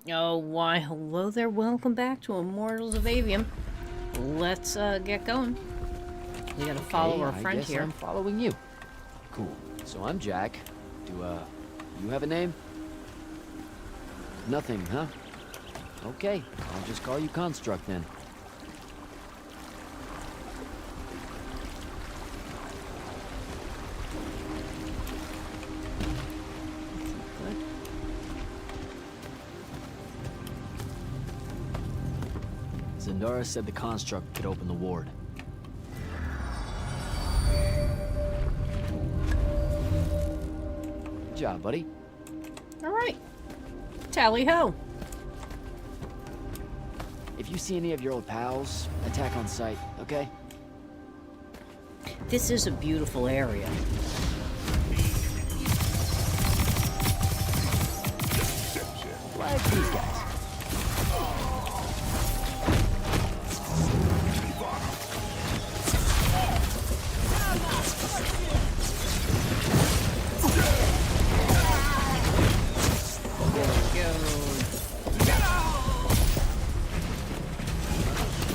Oh, why, hello there. Welcome back to Immortals of Aveum. Let's get going. We gotta follow our friend I guess here. I'm following you. Cool. So I'm Jack. Do, you have a name? Nothing, huh? Okay, I'll just call you Construct then. Zendara said the Construct could open the ward. Good job, buddy. Alright. Tally ho. If you see any of your old pals, attack on sight, okay? This is a beautiful area. Like these guys.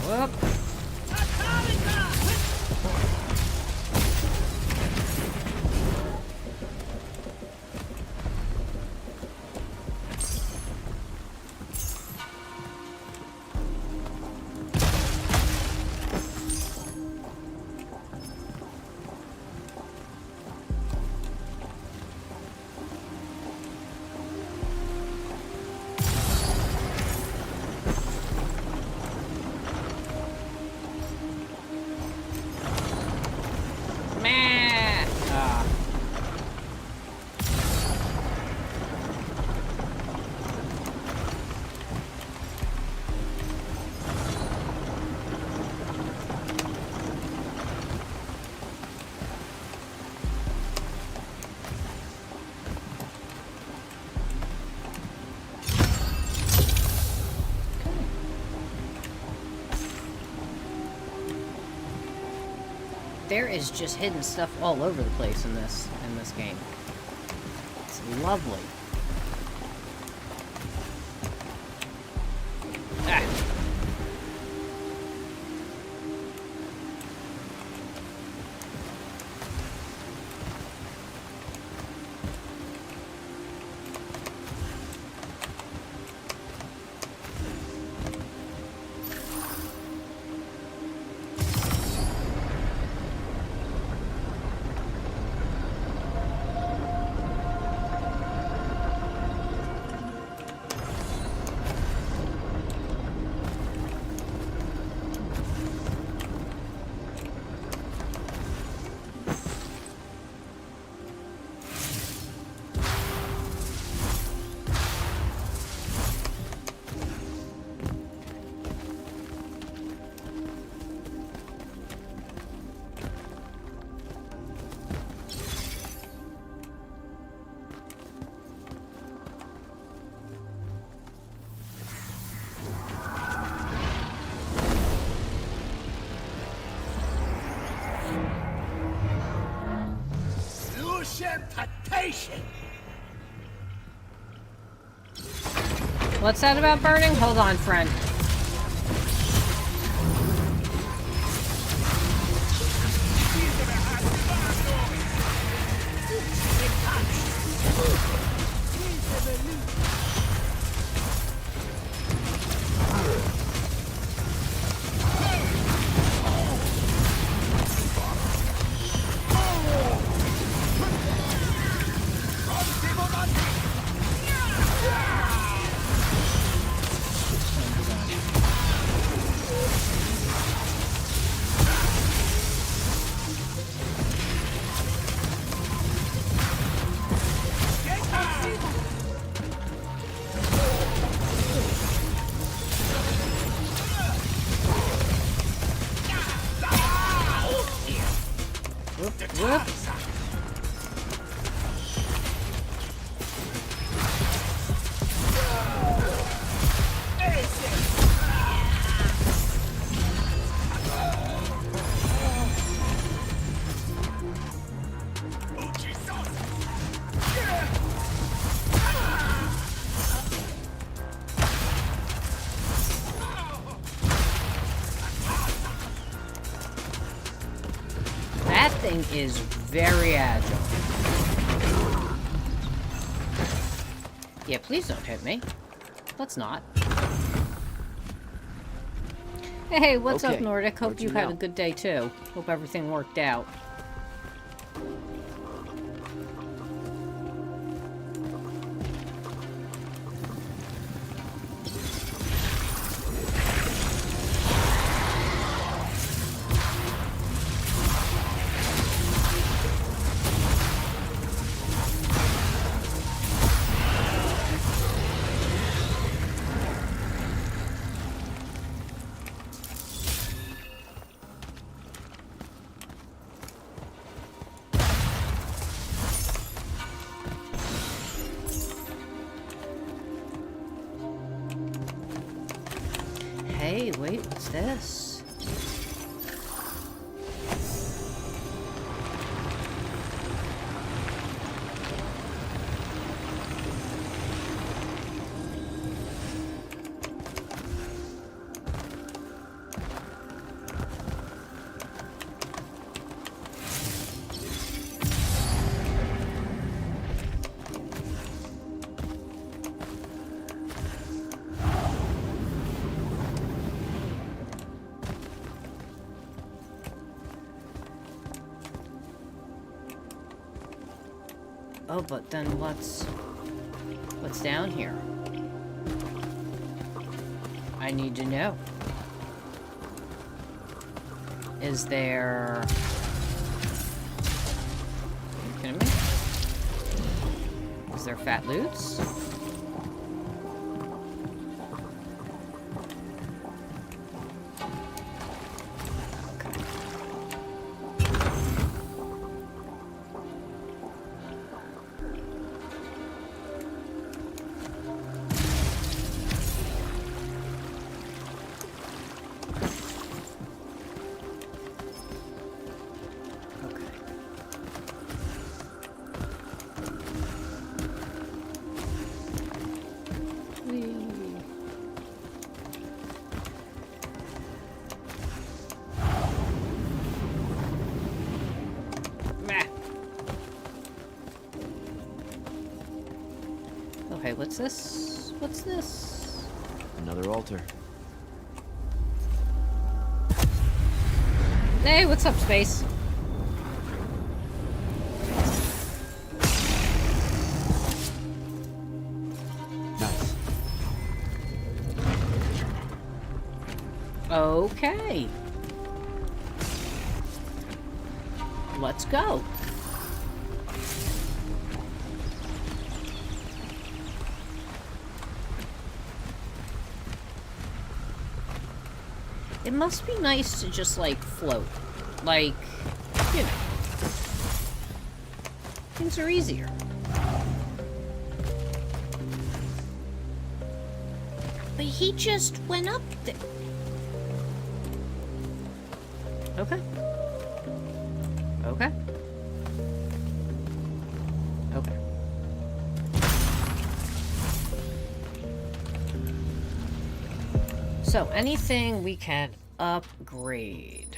Whoop. Meh. Ah. There is just hidden stuff all over the place in this game. It's lovely. Ah. What's that about burning? Hold on, friend. thing is very agile. Yeah, please don't hit me. Let's not. Hey, what's up, Okay, Nordic? Hope where'd you you had know? a good day, too. Hope everything worked out. Hey, wait, what's this? Oh, but then what's down here? I need to know. Is there... Are you kidding me? Is there fat loots? Okay, what's this? What's this? Another altar. Hey, what's up, Space? Nice. Okay. Let's go. It must be nice to just, like, float. Like, you know. Things are easier. But he just went up there. Okay. Okay. Okay. So, anything we can upgrade.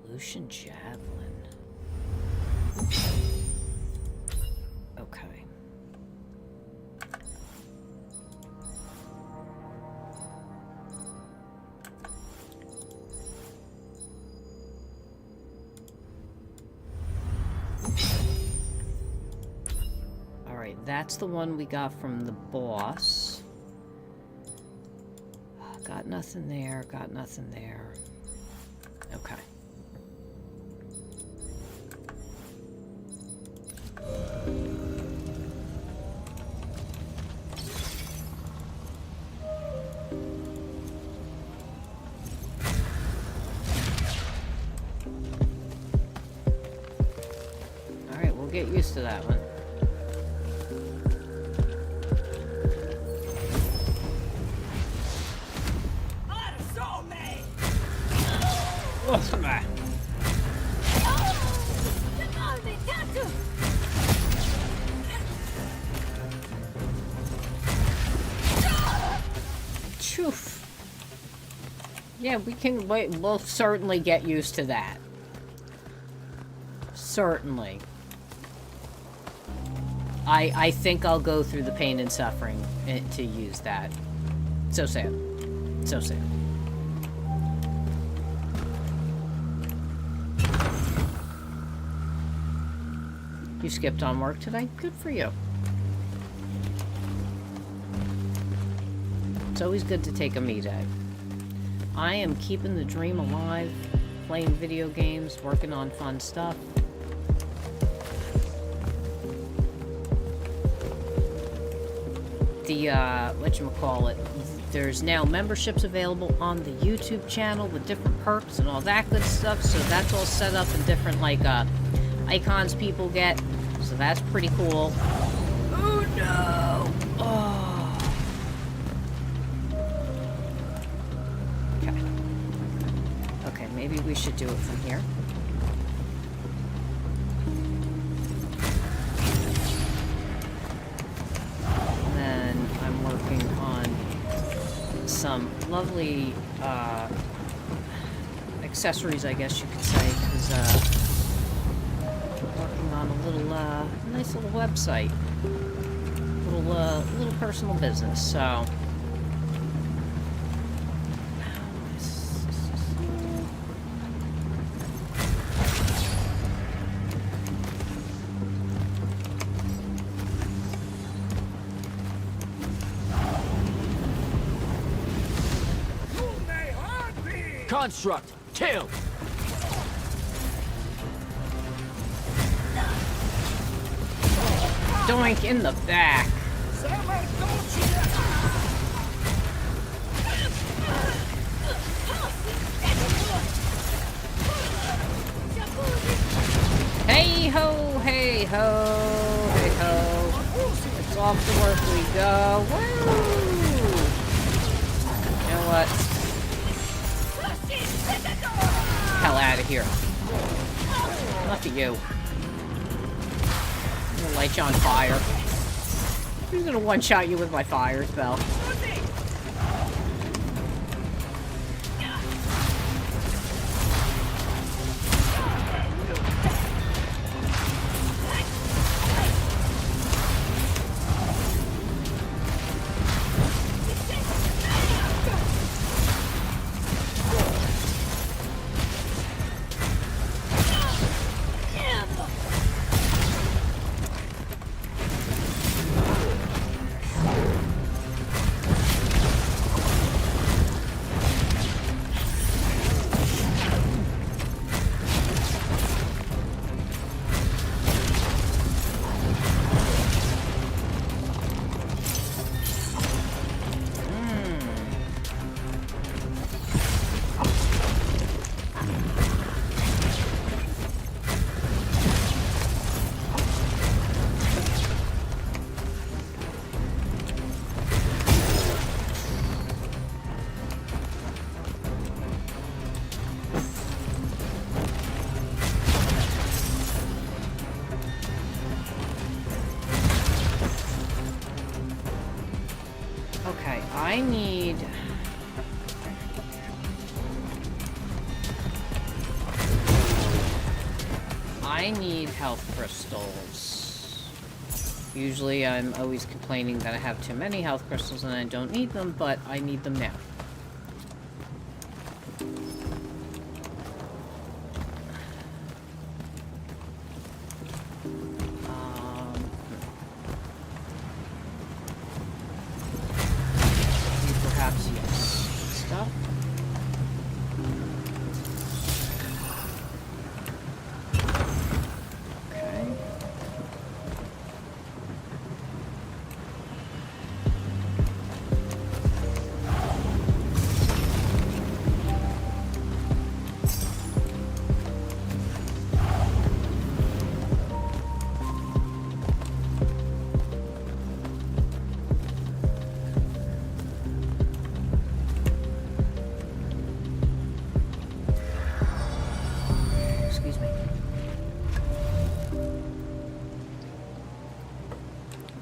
Lucian Javelin. Okay. Alright, that's the one we got from the boss. Got nothing there, got nothing there. Okay. Alright, we'll get used to that one. What's that? Phew. Yeah, we'll certainly get used to that. Certainly. I think I'll go through the pain and suffering to use that. So sad. So sad. You skipped on work today? Good for you. It's always good to take a me day. I am keeping the dream alive, playing video games, working on fun stuff. The, whatchamacallit, there's now memberships available on the YouTube channel with different perks and all that good stuff, so that's all set up in different, like, icons people get, so that's pretty cool. Oh, no! Oh. Okay. Okay, maybe we should do it from here. Some lovely accessories, I guess you could say, because working on a little nice little website, little personal business. So Construct! Kill! doink in the back. Hey ho, hey ho, hey ho. It's off to work we go. Woo! You know what? Hell out of here. Enough of you. I'm gonna light you on fire. I'm gonna one-shot you with my fire spell. I need health crystals. Usually I'm always complaining that I have too many health crystals and I don't need them, but I need them now. Perhaps, yes. Stuff.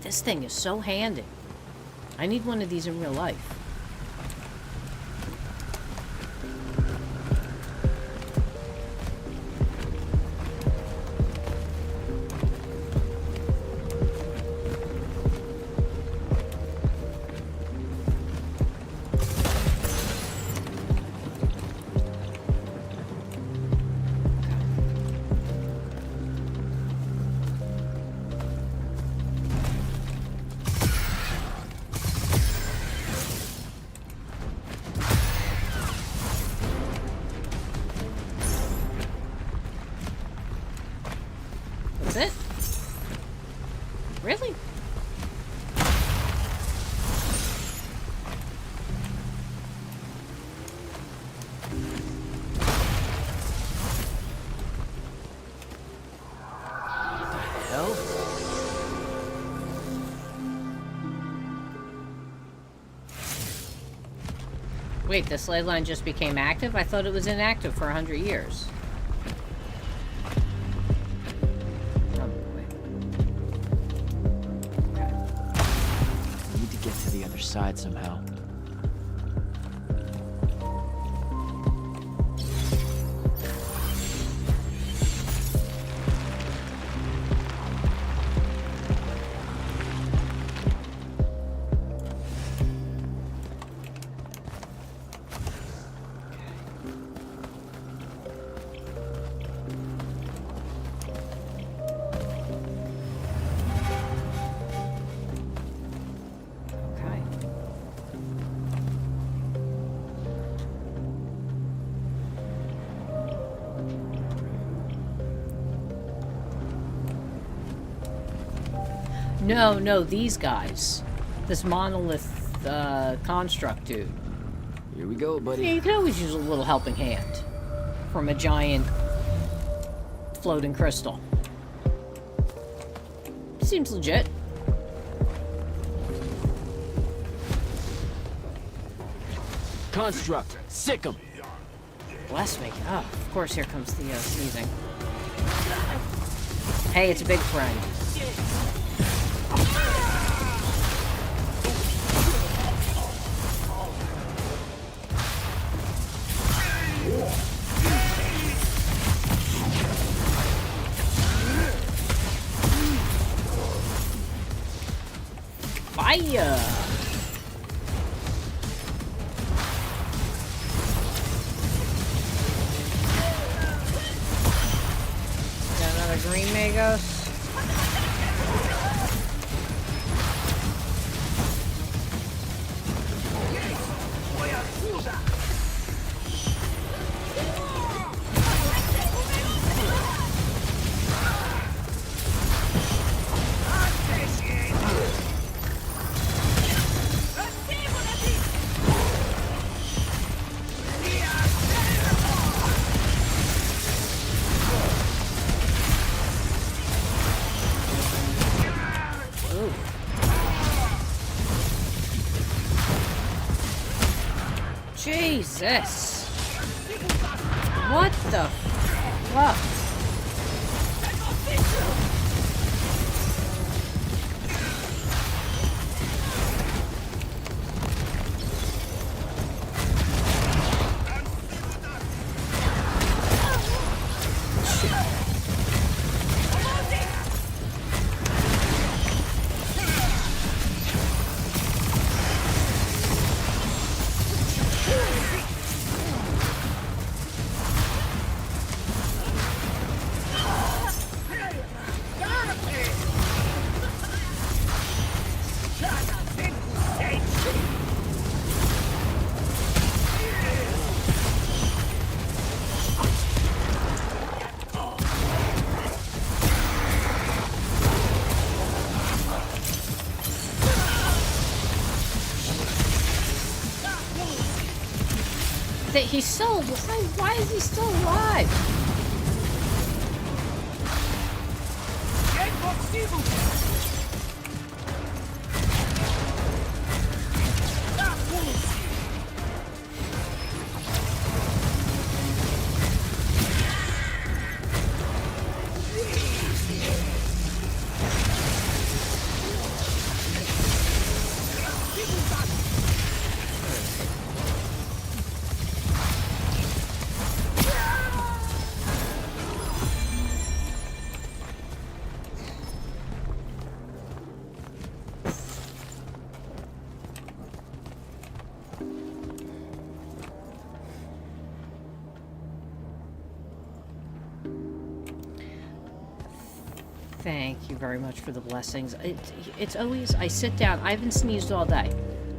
This thing is so handy. I need one of these in real life. That's it? Really? Hell? Wait, the slave line just became active? I thought it was inactive for 100 years. Oh, boy. Okay. We need to get to the other side somehow. No, these guys. This monolith, construct dude. Here we go, buddy. Yeah, you can always use a little helping hand from a giant floating crystal. Seems legit. Construct, sick 'em. Bless me. Oh, of course, here comes the sneezing. Hey, it's a big friend. Fire! Got another green Magos. Jesus! What the fuck? That he's still alive? Why is he still alive? Thank you very much for the blessings. It's always, I sit down, I haven't sneezed all day.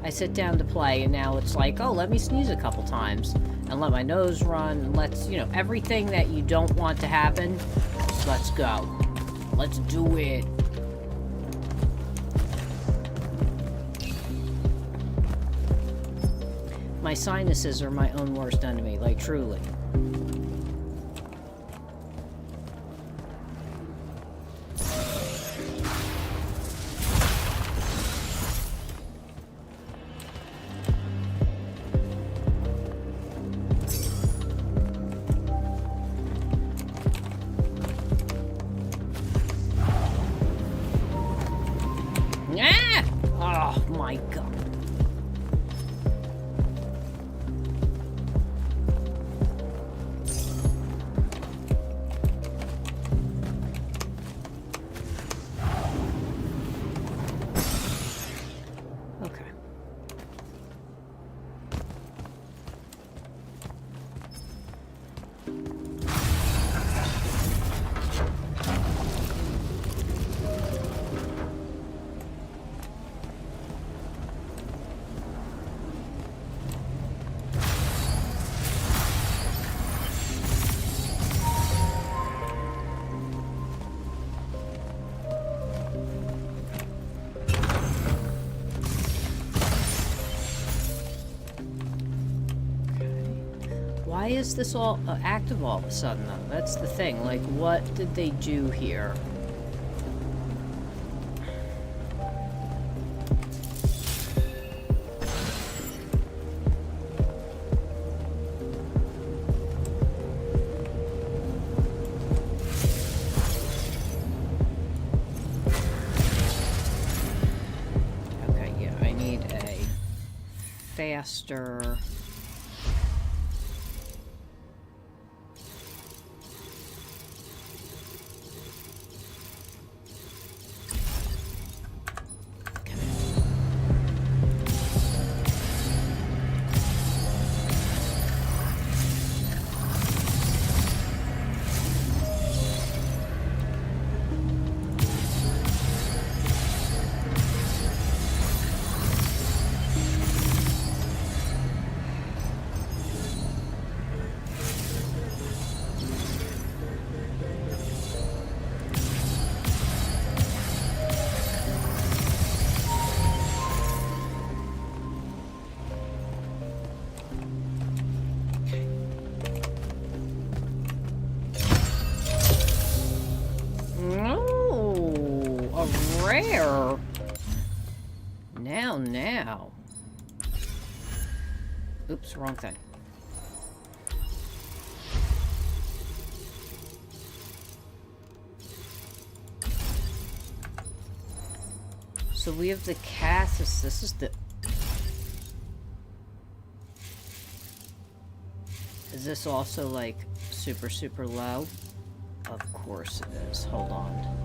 I sit down to play, and now it's like, oh, let me sneeze a couple times, and let my nose run, and let's, you know, everything that you don't want to happen, let's go. Let's do it. My sinuses are my own worst enemy, like truly. Ah! Oh my god. Why is this all active all of a sudden, though? That's the thing. Like, what did they do here? Okay, yeah, I need a faster... Rare. Now. Oops, wrong thing. So we have the Cassis. This is the... Is this also like super, super low? Of course it is. Hold on.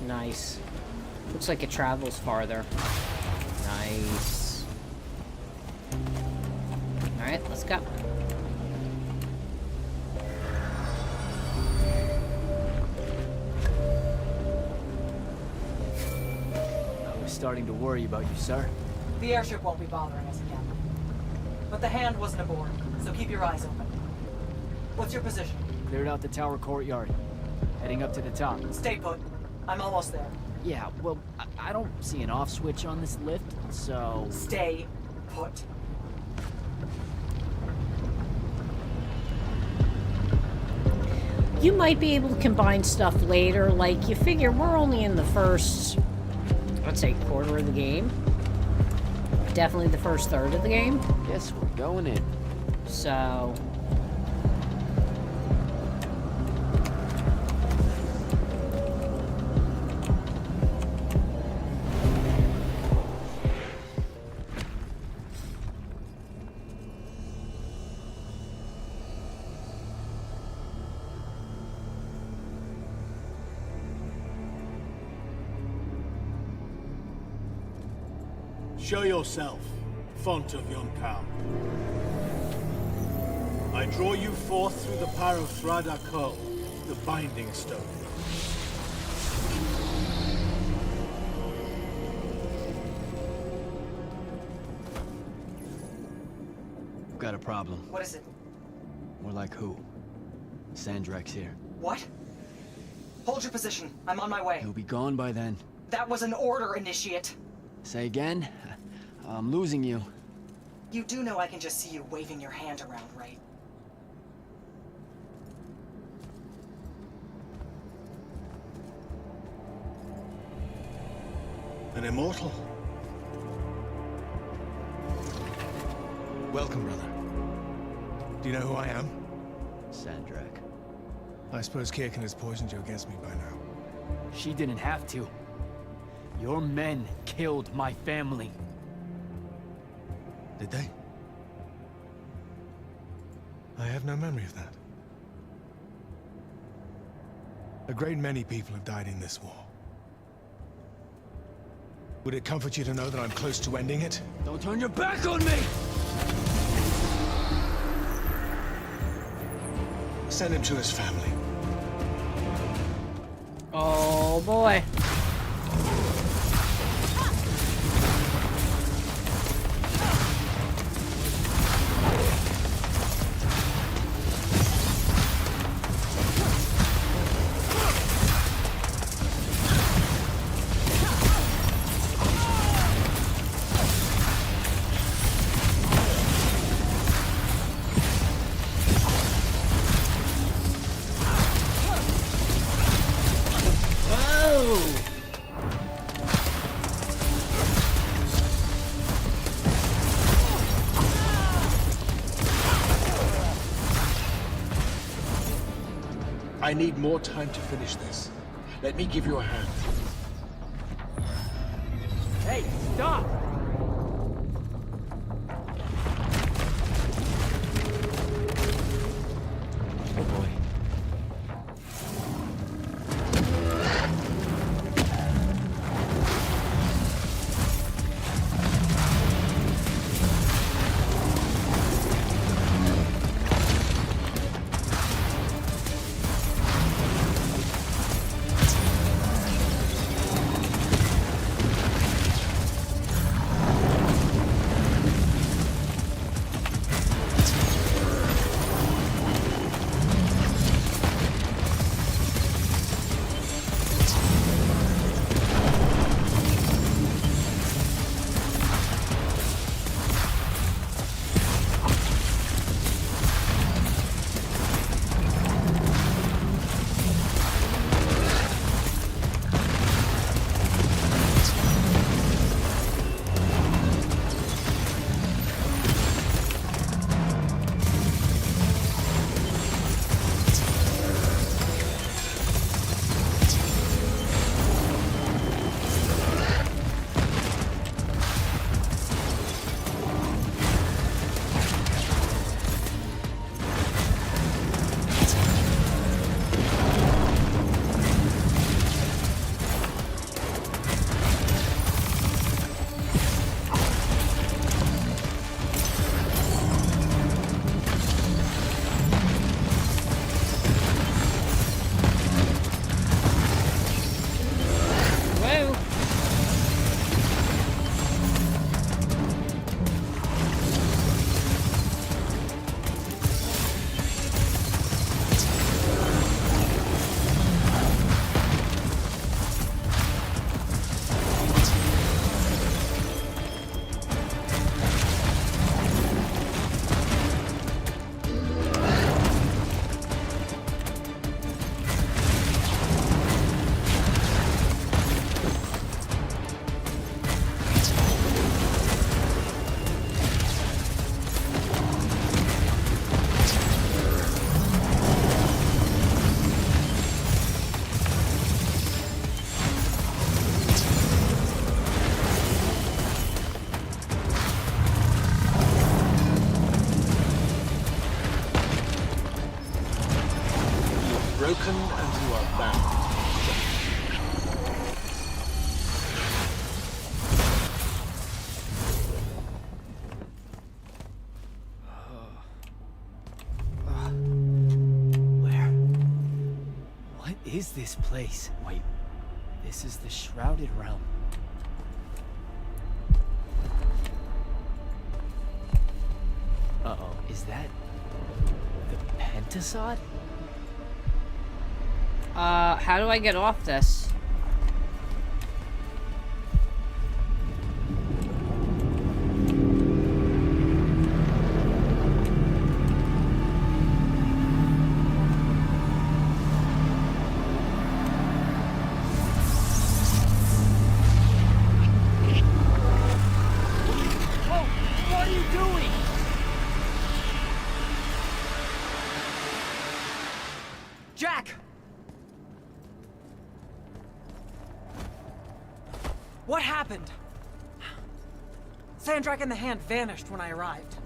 Nice. Looks like it travels farther. Nice. Alright, let's go. I was starting to worry about you, sir. The airship won't be bothering us again. But the hand wasn't aboard, so keep your eyes open. What's your position? Cleared out the tower courtyard. Heading up to the top. Stay put. I'm almost there. Yeah, well, I don't see an off switch on this lift, so... Stay put. You might be able to combine stuff later. Like, you figure we're only in the first, let's say, quarter of the game. Definitely the first third of the game. Guess we're going in. So... Show yourself, font of Yonkou. I draw you forth through the power of Thradako, the Binding Stone. Got a problem. What is it? More like who? Sandrek's here. What? Hold your position. I'm on my way. He'll be gone by then. That was an order, Initiate. Say again? I'm losing you. You do know I can just see you waving your hand around, right? An immortal? Welcome, brother. Do you know who I am? Sandrek. I suppose Kirkin has poisoned you against me by now. She didn't have to. Your men killed my family. Did they? I have no memory of that. A great many people have died in this war. Would it comfort you to know that I'm close to ending it? Don't turn your back on me! Send him to his family. Oh boy. I need more time to finish this. Let me give you a hand. Hey, stop! Oh boy. Broken and you are bound. Where? What is this place? Wait, this is the Shrouded Realm. Uh-oh, is that the Pentasod? How do I get off this? Jack! What happened? Sandrak and the Hand vanished when I arrived.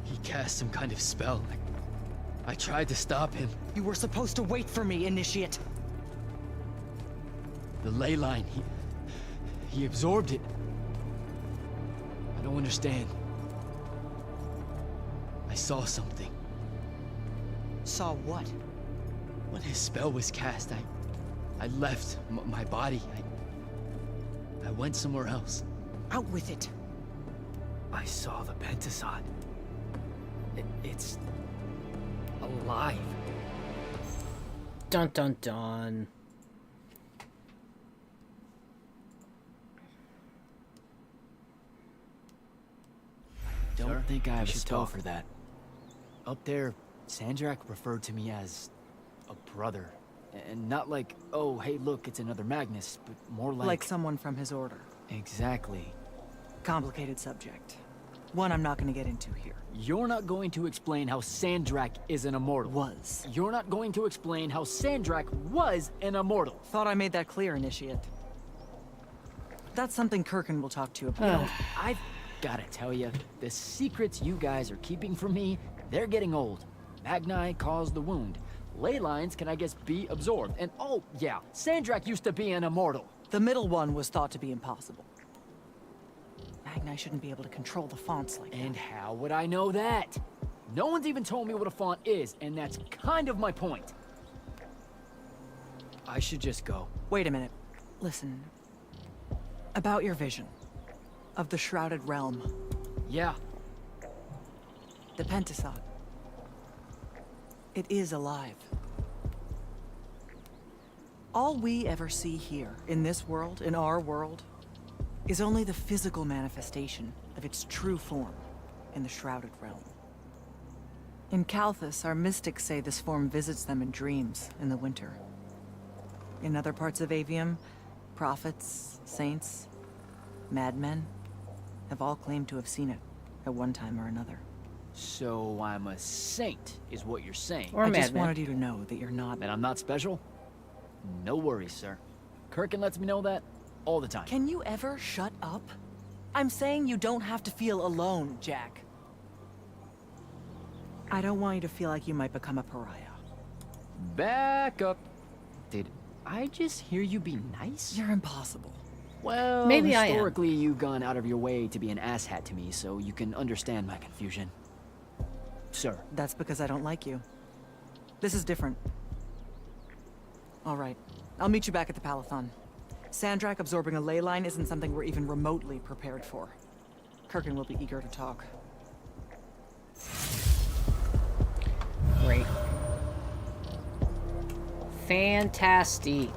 He cast some kind of spell. I tried to stop him. You were supposed to wait for me, Initiate. The ley line, he absorbed it. I don't understand. I saw something. Saw what? When his spell was cast, I left my body. I went somewhere else. Out with it. I saw the Pentasod. It's alive. Dun dun dun. Don't think I should should talk. for that. Up there, Sandrak referred to me as a brother. And not like, oh, hey, look, it's another Magnus, but more Like someone from his order. Exactly. Complicated subject. One I'm not going to get into here. You're not going to explain how Sandrak is an immortal. Was. You're not going to explain how Sandrak was an immortal. Thought I made that clear, Initiate. That's something Kirkin will talk to you about. I've gotta tell you, the secrets you guys are keeping from me, they're getting old. Magni caused the wound. Ley lines can, I guess, be absorbed. And oh, yeah, Sandrak used to be an immortal. The middle one was thought to be impossible. Magni shouldn't be able to control the fonts like that. And how would I know that? No one's even told me what a font is, and that's kind of my point. I should just go. Wait a minute. Listen. About your vision. Of the Shrouded Realm. Yeah, The Pentasod. It is alive. All we ever see here, in this world, in our world, is only the physical manifestation of its true form in the Shrouded Realm. In Kalthus, our mystics say this form visits them in dreams in the winter. In other parts of Aveum, prophets, saints, madmen have all claimed to have seen it at one time or another. so I'm a saint, is what you're saying. Or I just madman. wanted you to know that you're not. And I'm not special? No worries, sir. Kirkin lets me know that all the time. Can you ever shut up? I'm saying you don't have to feel alone, Jack. I don't want you to feel like you might become a pariah. Back up. Did I just hear you be nice? You're impossible. Well, Maybe I am. historically, you've gone out of your way to be an asshat to me, so you can understand my confusion. Sir. That's because I don't like you. This is different. All right. I'll meet you back at the Palathon. Sandrak absorbing a ley line isn't something we're even remotely prepared for. Kirkin will be eager to talk. Great. Fantastic.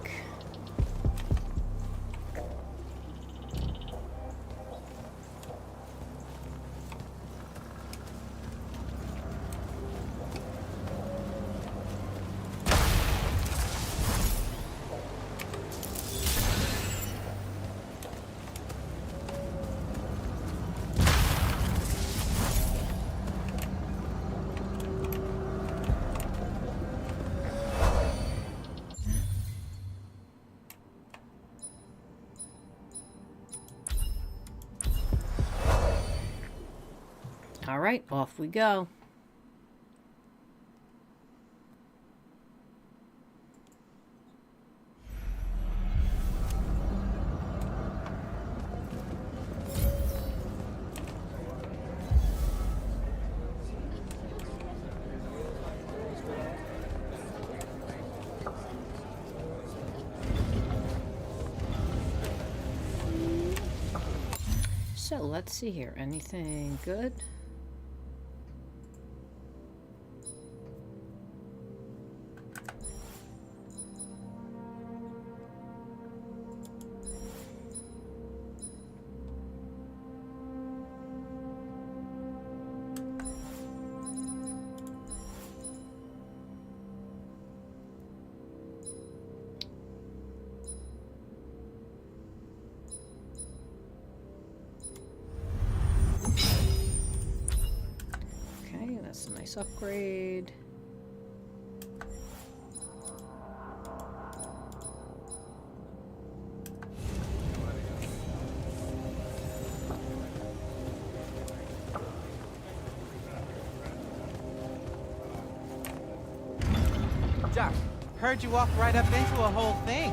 All right, off we go. So let's see here. Anything good? Okay, that's a nice upgrade. Jack, heard you walk right up into a whole thing.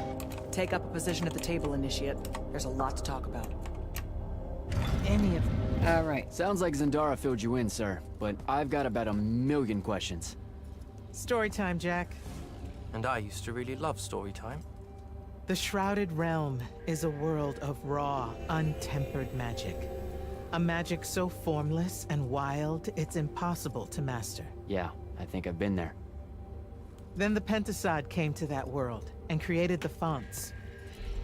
Take up a position at the table, Initiate. There's a lot to talk about. Any of them. Alright. Sounds like Zendara filled you in, sir, but I've got about 1,000,000 questions. Story time, Jack. And I used to really love story time. The Shrouded Realm is a world of raw, untempered magic. A magic so formless and wild, it's impossible to master. Yeah, I think I've been there. Then the Pentasod came to that world and created the fonts.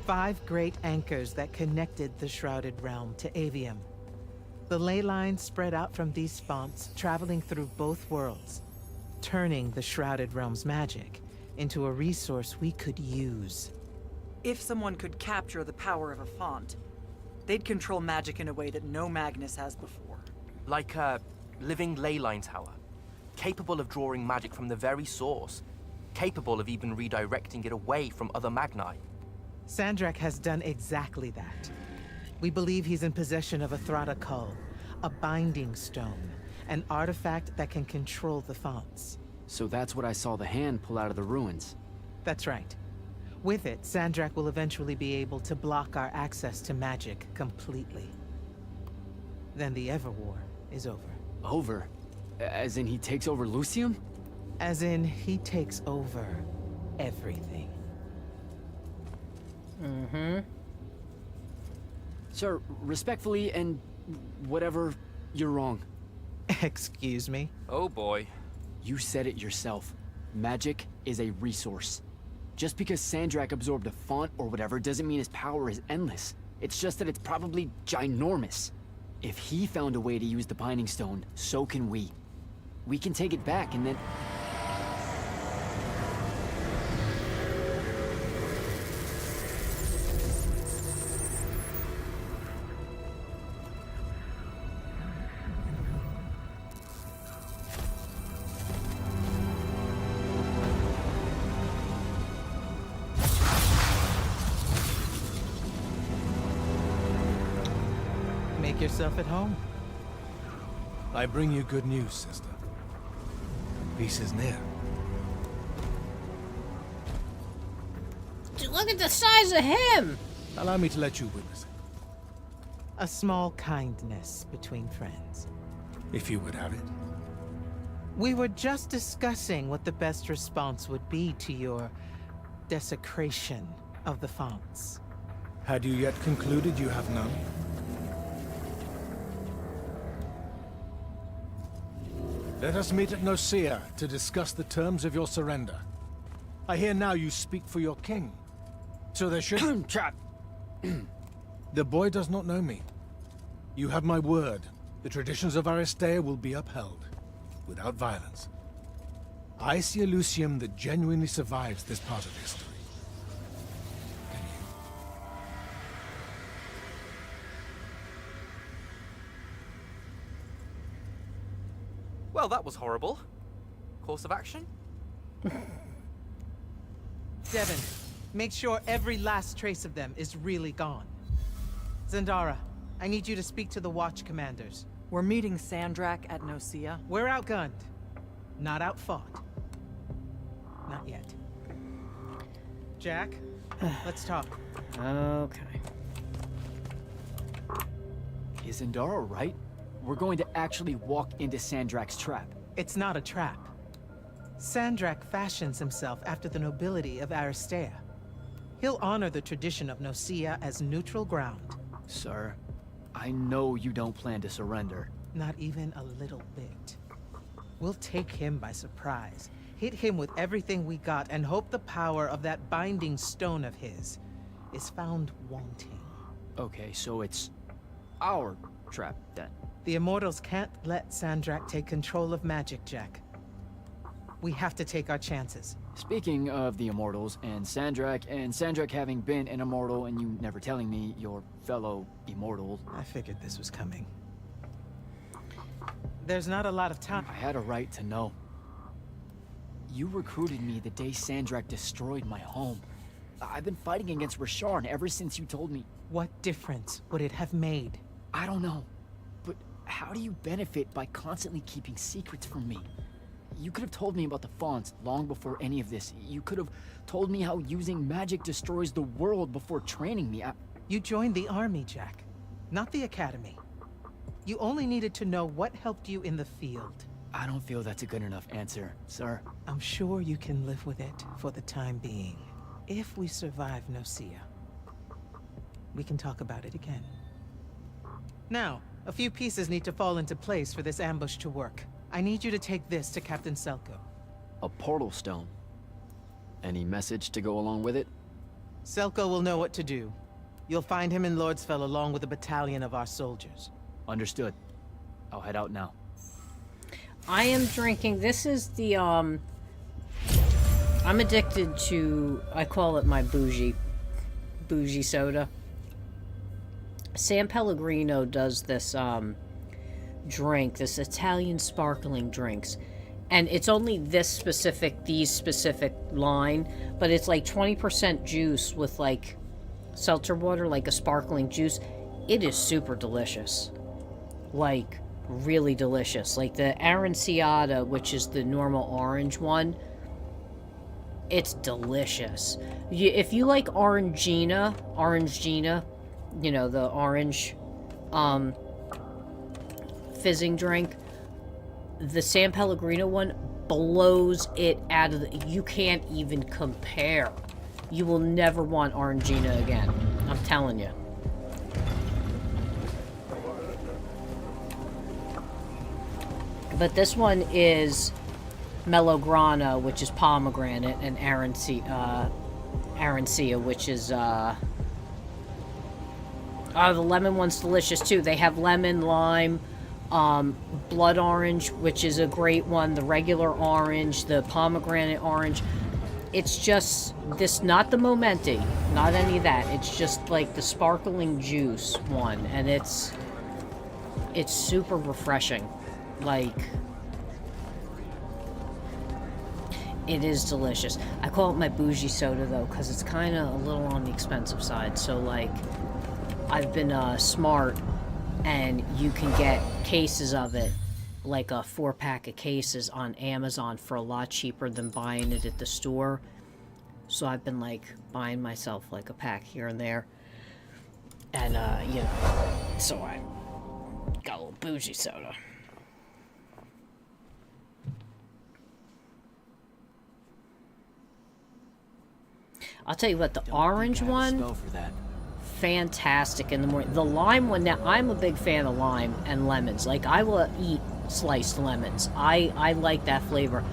5 great anchors that connected the Shrouded Realm to Aveum. The ley lines spread out from these fonts, traveling through both worlds, turning the Shrouded Realm's magic into a resource we could use. If someone could capture the power of a font, they'd control magic in a way that no Magnus has before. Like a living leyline tower, capable of drawing magic from the very source, capable of even redirecting it away from other Magni. Sandrak has done exactly that. We believe he's in possession of a Thrada Cull, a binding stone, an artifact that can control the fonts. So that's what I saw the hand pull out of the ruins. That's right. With it, Sandrak will eventually be able to block our access to magic completely. Then the Everwar is over. Over? As in he takes over Lucium? As in, he takes over everything. Mm-hmm. Sir, respectfully and whatever, you're wrong. Excuse me? Oh boy. You said it yourself. Magic is a resource. Just because Sandrak absorbed a font or whatever doesn't mean his power is endless. It's just that it's probably ginormous. If he found a way to use the Binding Stone, so can we. We can take it back and then... Make yourself at home. I bring you good news, sister. Peace is near. Dude, look at the size of him! Allow me to let you witness it, A small kindness between friends. if you would have it. We were just discussing what the best response would be to your desecration of the fonts. Had you yet concluded you have none? Let us meet at Nicaea to discuss the terms of your surrender. I hear now you speak for your king. So there should... Trap! The boy does not know me. You have my word. The traditions of Aristea will be upheld, without violence. I see a Lucium that genuinely survives this part of history. Can you? Well, that was horrible. Course of action? Devin, make sure every last trace of them is really gone. Zendara, I need you to speak to the Watch Commanders. We're meeting Sandrak at Nicaea. We're outgunned, not outfought. Not yet. Jack, let's talk. Okay. Is Zendara right? We're going to actually walk into Sandrak's trap. It's not a trap. Sandrak fashions himself after the nobility of Aristea. He'll honor the tradition of Nicaea as neutral ground. Sir, I know you don't plan to surrender. Not even a little bit. We'll take him by surprise. hit him with everything we got, and hope the power of that binding stone of his is found wanting. Okay, so it's our trap then. The Immortals can't let Sandrak take control of magic, Jack. We have to take our chances. Speaking of the Immortals and Sandrak having been an Immortal and you never telling me your fellow Immortal. I figured this was coming. There's not a lot of time. I had a right to know. You recruited me the day Sandrak destroyed my home. I've been fighting against Rasharn ever since you told me. What difference would it have made? I don't know, but how do you benefit by constantly keeping secrets from me? You could have told me about the fonts long before any of this. You could have told me how using magic destroys the world before training me. You joined the army, Jack, not the academy. You only needed to know what helped you in the field. I don't feel that's a good enough answer, sir. I'm sure you can live with it for the time being. If we survive Nocia, we can talk about it again. Now, a few pieces need to fall into place for this ambush to work. I need you to take this to Captain Selko. A portal stone. Any message to go along with it? Selko will know what to do. You'll find him in Lordsfell along with a battalion of our soldiers. Understood. I'll head out now. I am drinking, this is the, I'm addicted to, I call it my bougie soda. San Pellegrino does this, drink, this Italian sparkling drinks. And it's only these specific line, but it's like 20% juice with like seltzer water, like a sparkling juice. It is super delicious. Like, really delicious. Like the Aranciata, which is the normal orange one, it's delicious. If you like Orangina, you know, the orange fizzing drink, the San Pellegrino one blows it out of the... You can't even compare. You will never want Orangina again. I'm telling you. But this one is Melograna, which is pomegranate, and Arancia, which is, the lemon one's delicious, too. They have lemon, lime, blood orange, which is a great one, the regular orange, the pomegranate orange. It's just this, not the Momenti, not any of that. It's just like the sparkling juice one, and it's super refreshing. Like, it is delicious. I call it my bougie soda, though, because it's kind of a little on the expensive side. So, like, I've been smart, and you can get cases of it, like a 4-pack of cases on Amazon for a lot cheaper than buying it at the store. So I've been, like, buying myself, like, a pack here and there. And, you know, so I got a little bougie soda. I'll tell you what, the orange one, fantastic in the morning. The lime one, now, I'm a big fan of lime and lemons. Like, I will eat sliced lemons. I like that flavor.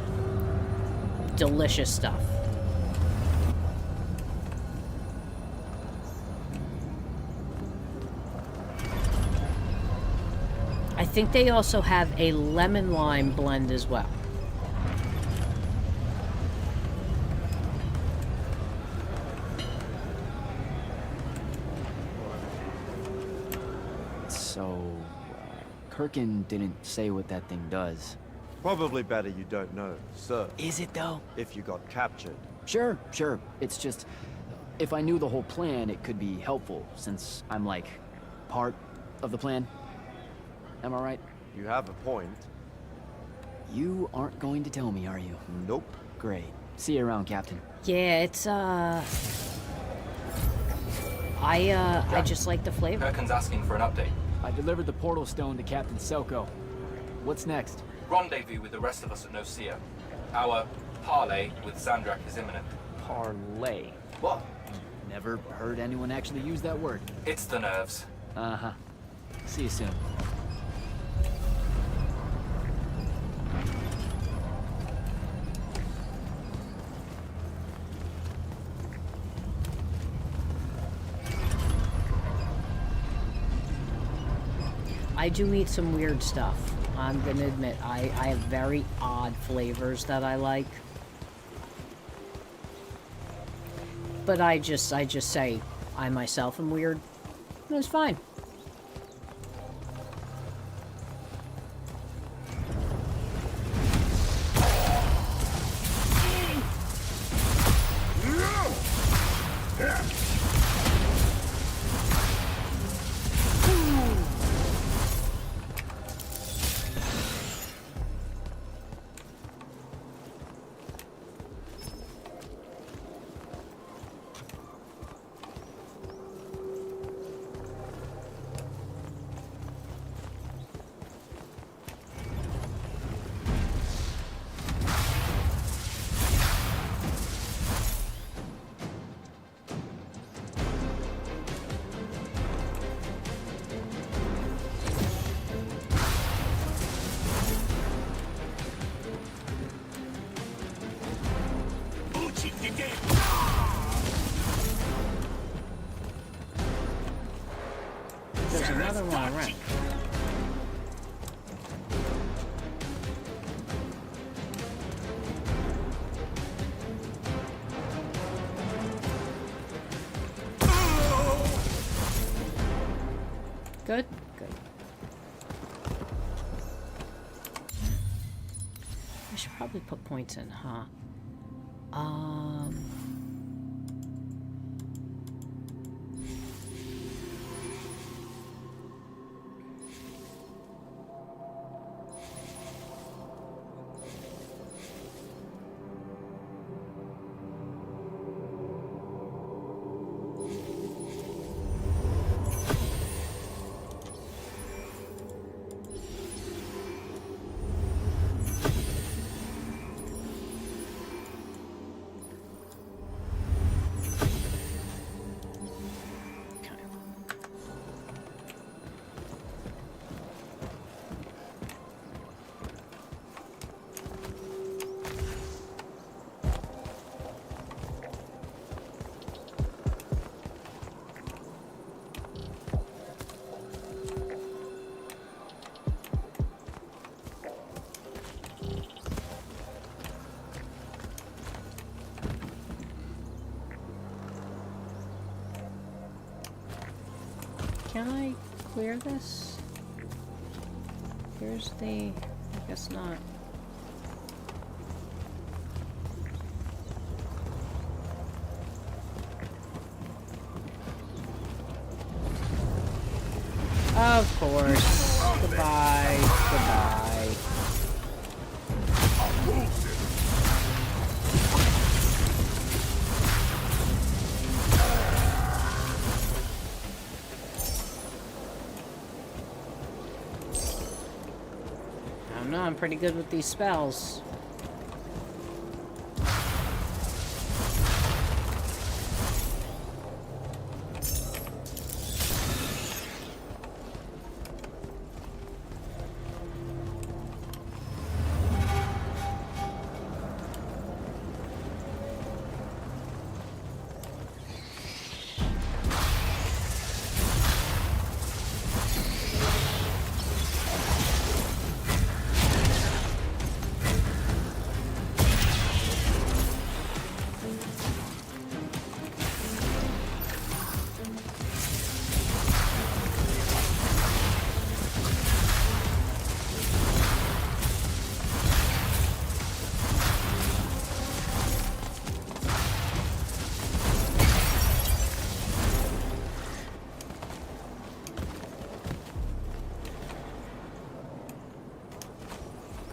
Delicious stuff. I think they also have a lemon lime blend as well. So, Kirkin didn't say what that thing does. Probably better you don't know, sir. Is it, though? If you got captured. Sure. It's just, if I knew the whole plan, it could be helpful, since I'm, like, part of the plan. Am I right? You have a point. You aren't going to tell me, are you? Nope. Great. See you around, Captain. Yeah, it's, I just like the flavor. Kirkin's asking for an update. I delivered the portal stone to Captain Selko. What's next? Rendezvous with the rest of us at Nocia. Our parley with Sandrak is imminent. Parlay. What? Never heard anyone actually use that word. It's the nerves. Uh-huh. See you soon. I do eat some weird stuff. I'm gonna admit, I have very odd flavors that I like. But I just say I myself am weird. And it's fine. There's another one around. Good? Good. I should probably put points in, huh? Can I clear this? Here's the... I guess not. Of course. Goodbye. Goodbye. I don't know, I'm pretty good with these spells.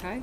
Okay.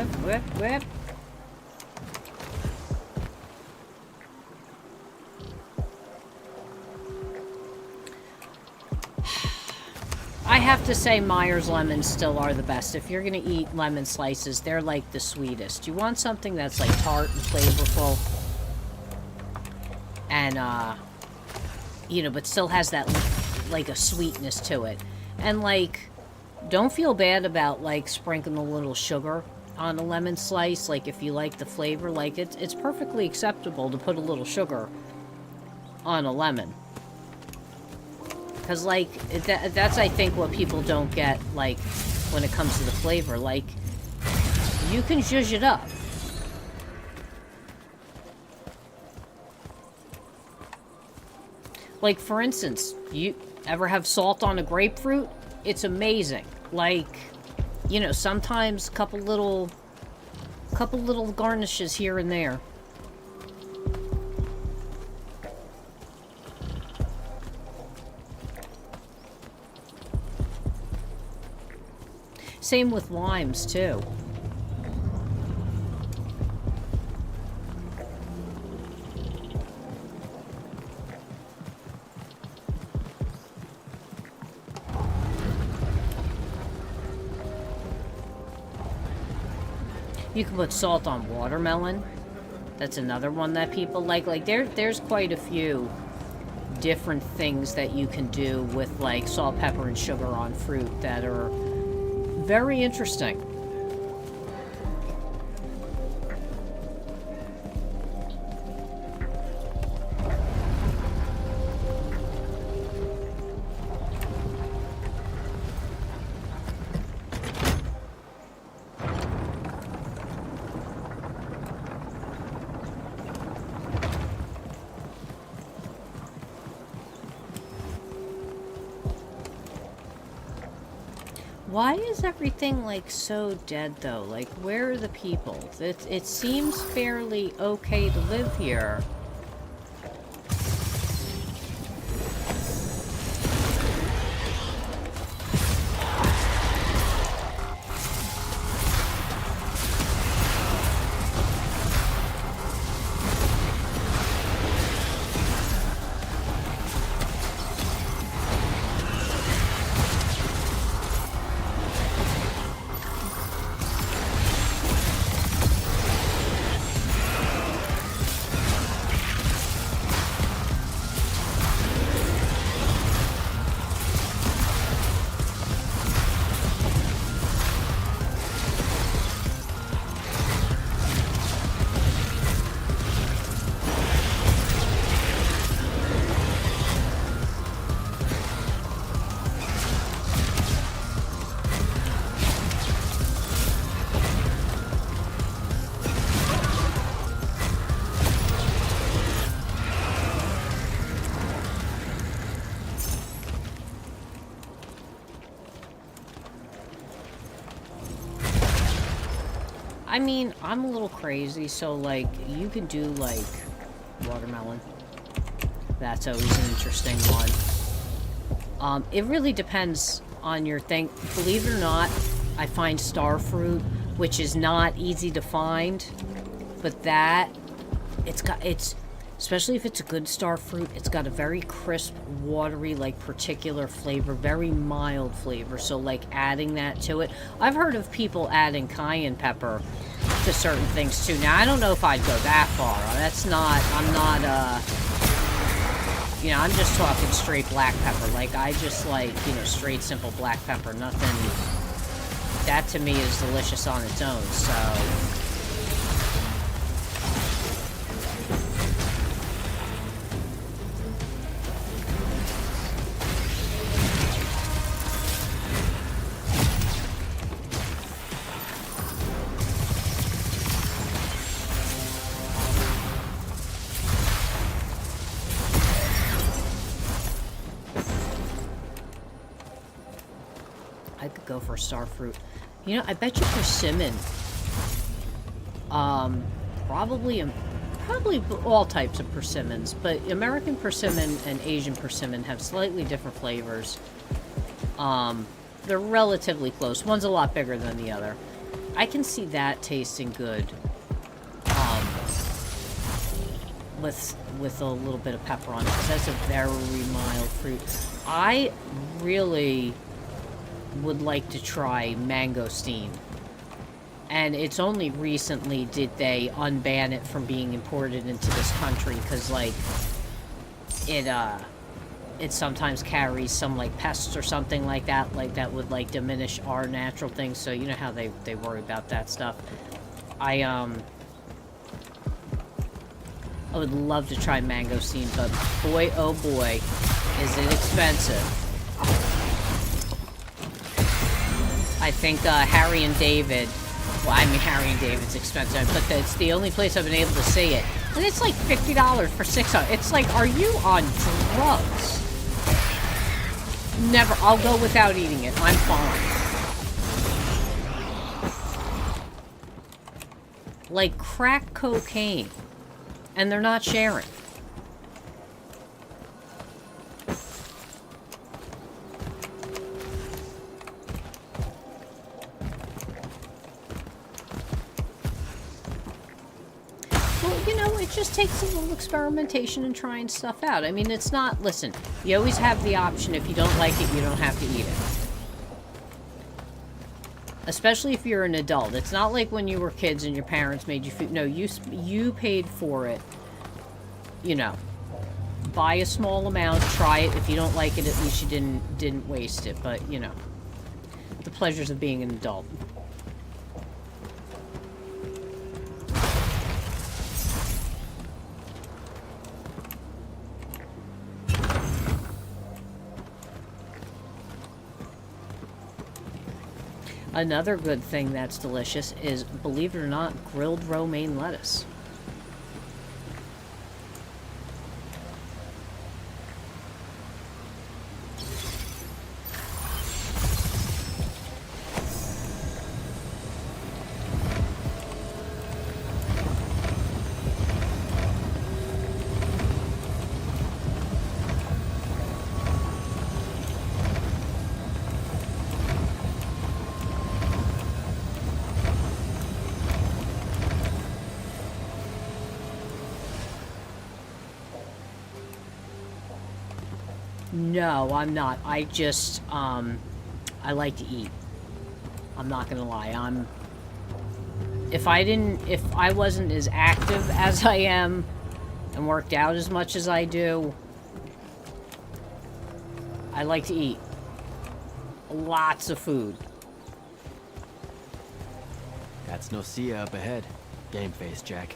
whip, whip, whip. I have to say Meyer's lemons still are the best. If you're gonna eat lemon slices, they're like the sweetest. You want something that's like tart and flavorful. And, you know, but still has that, like, a sweetness to it. And, like, don't feel bad about, like, sprinkling a little sugar on a lemon slice. Like, if you like the flavor, like, it's perfectly acceptable to put a little sugar on a lemon. Because, like, that's, I think, what people don't get, like, when it comes to the flavor. Like, you can zhuzh it up. Like, for instance, you ever have salt on a grapefruit? It's amazing. Like, you know, sometimes a couple little garnishes here and there. Same with limes, too. You can put salt on watermelon. That's another one that people like. Like, there's quite a few different things that you can do with, like, salt, pepper, and sugar on fruit that are very interesting. Why is everything, like, so dead, though? Like, where are the people? It seems fairly okay to live here. I mean, I'm a little crazy, so, like, you can do, like, watermelon. That's always an interesting one. It really depends on your thing. Believe it or not, I find starfruit, which is not easy to find, but that, it's, especially if it's a good starfruit, it's got a very crisp, watery, like, particular flavor, very mild flavor, so, like, adding that to it. I've heard of people adding cayenne pepper to certain things, too. Now, I don't know if I'd go that far. That's not, I'm not, you know, I'm just talking straight black pepper. Like, I just like, you know, straight, simple black pepper. Nothing, that to me is delicious on its own, so... I could go for starfruit. You know, I bet you persimmon. Probably all types of persimmons, but American persimmon and Asian persimmon have slightly different flavors. They're relatively close. One's a lot bigger than the other. I can see that tasting good. With a little bit of pepper on it, because that's a very mild fruit. I really would like to try mangosteen. And it's only recently did they unban it from being imported into this country, because, like, it sometimes carries some, like, pests or something like that would, like, diminish our natural things, so you know how they worry about that stuff. I would love to try mangosteen, but boy, oh boy, is it expensive. I think Harry and David, well, I mean, Harry and David's expensive, but it's the only place I've been able to see it. And it's like $50 for 6 of it. It's like, are you on drugs? Never. I'll go without eating it. I'm fine. Like crack cocaine. And they're not sharing. Well, you know, it just takes a little experimentation and trying stuff out. I mean, it's not... Listen, you always have the option. If you don't like it, you don't have to eat it. Especially if you're an adult. It's not like when you were kids and your parents made you food. No, you paid for it. You know. Buy a small amount, try it. If you don't like it, at least you didn't waste it. But, you know. The pleasures of being an adult. Another good thing that's delicious is, believe it or not, grilled romaine lettuce. No, I'm not. I just, I like to eat. I'm not gonna lie. If I wasn't as active as I am and worked out as much as I do, I like to eat. Lots of food. That's Nocia up ahead. Game face, Jack.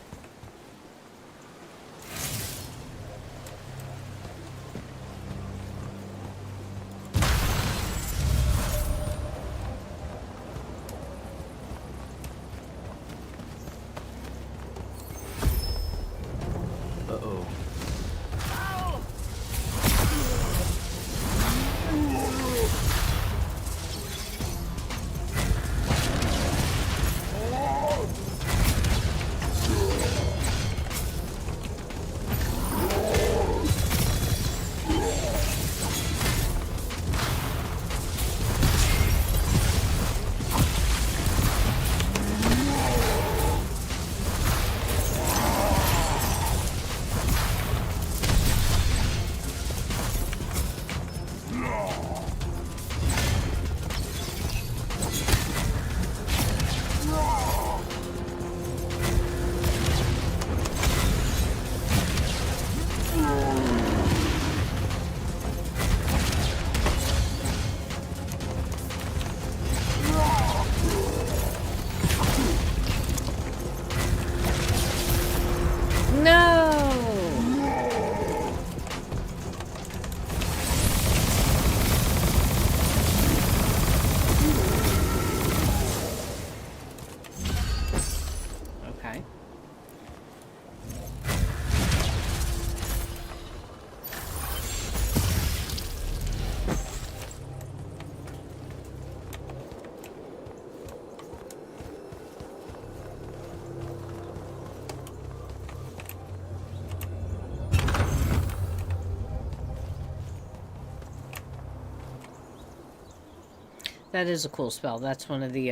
That is a cool spell. That's one of the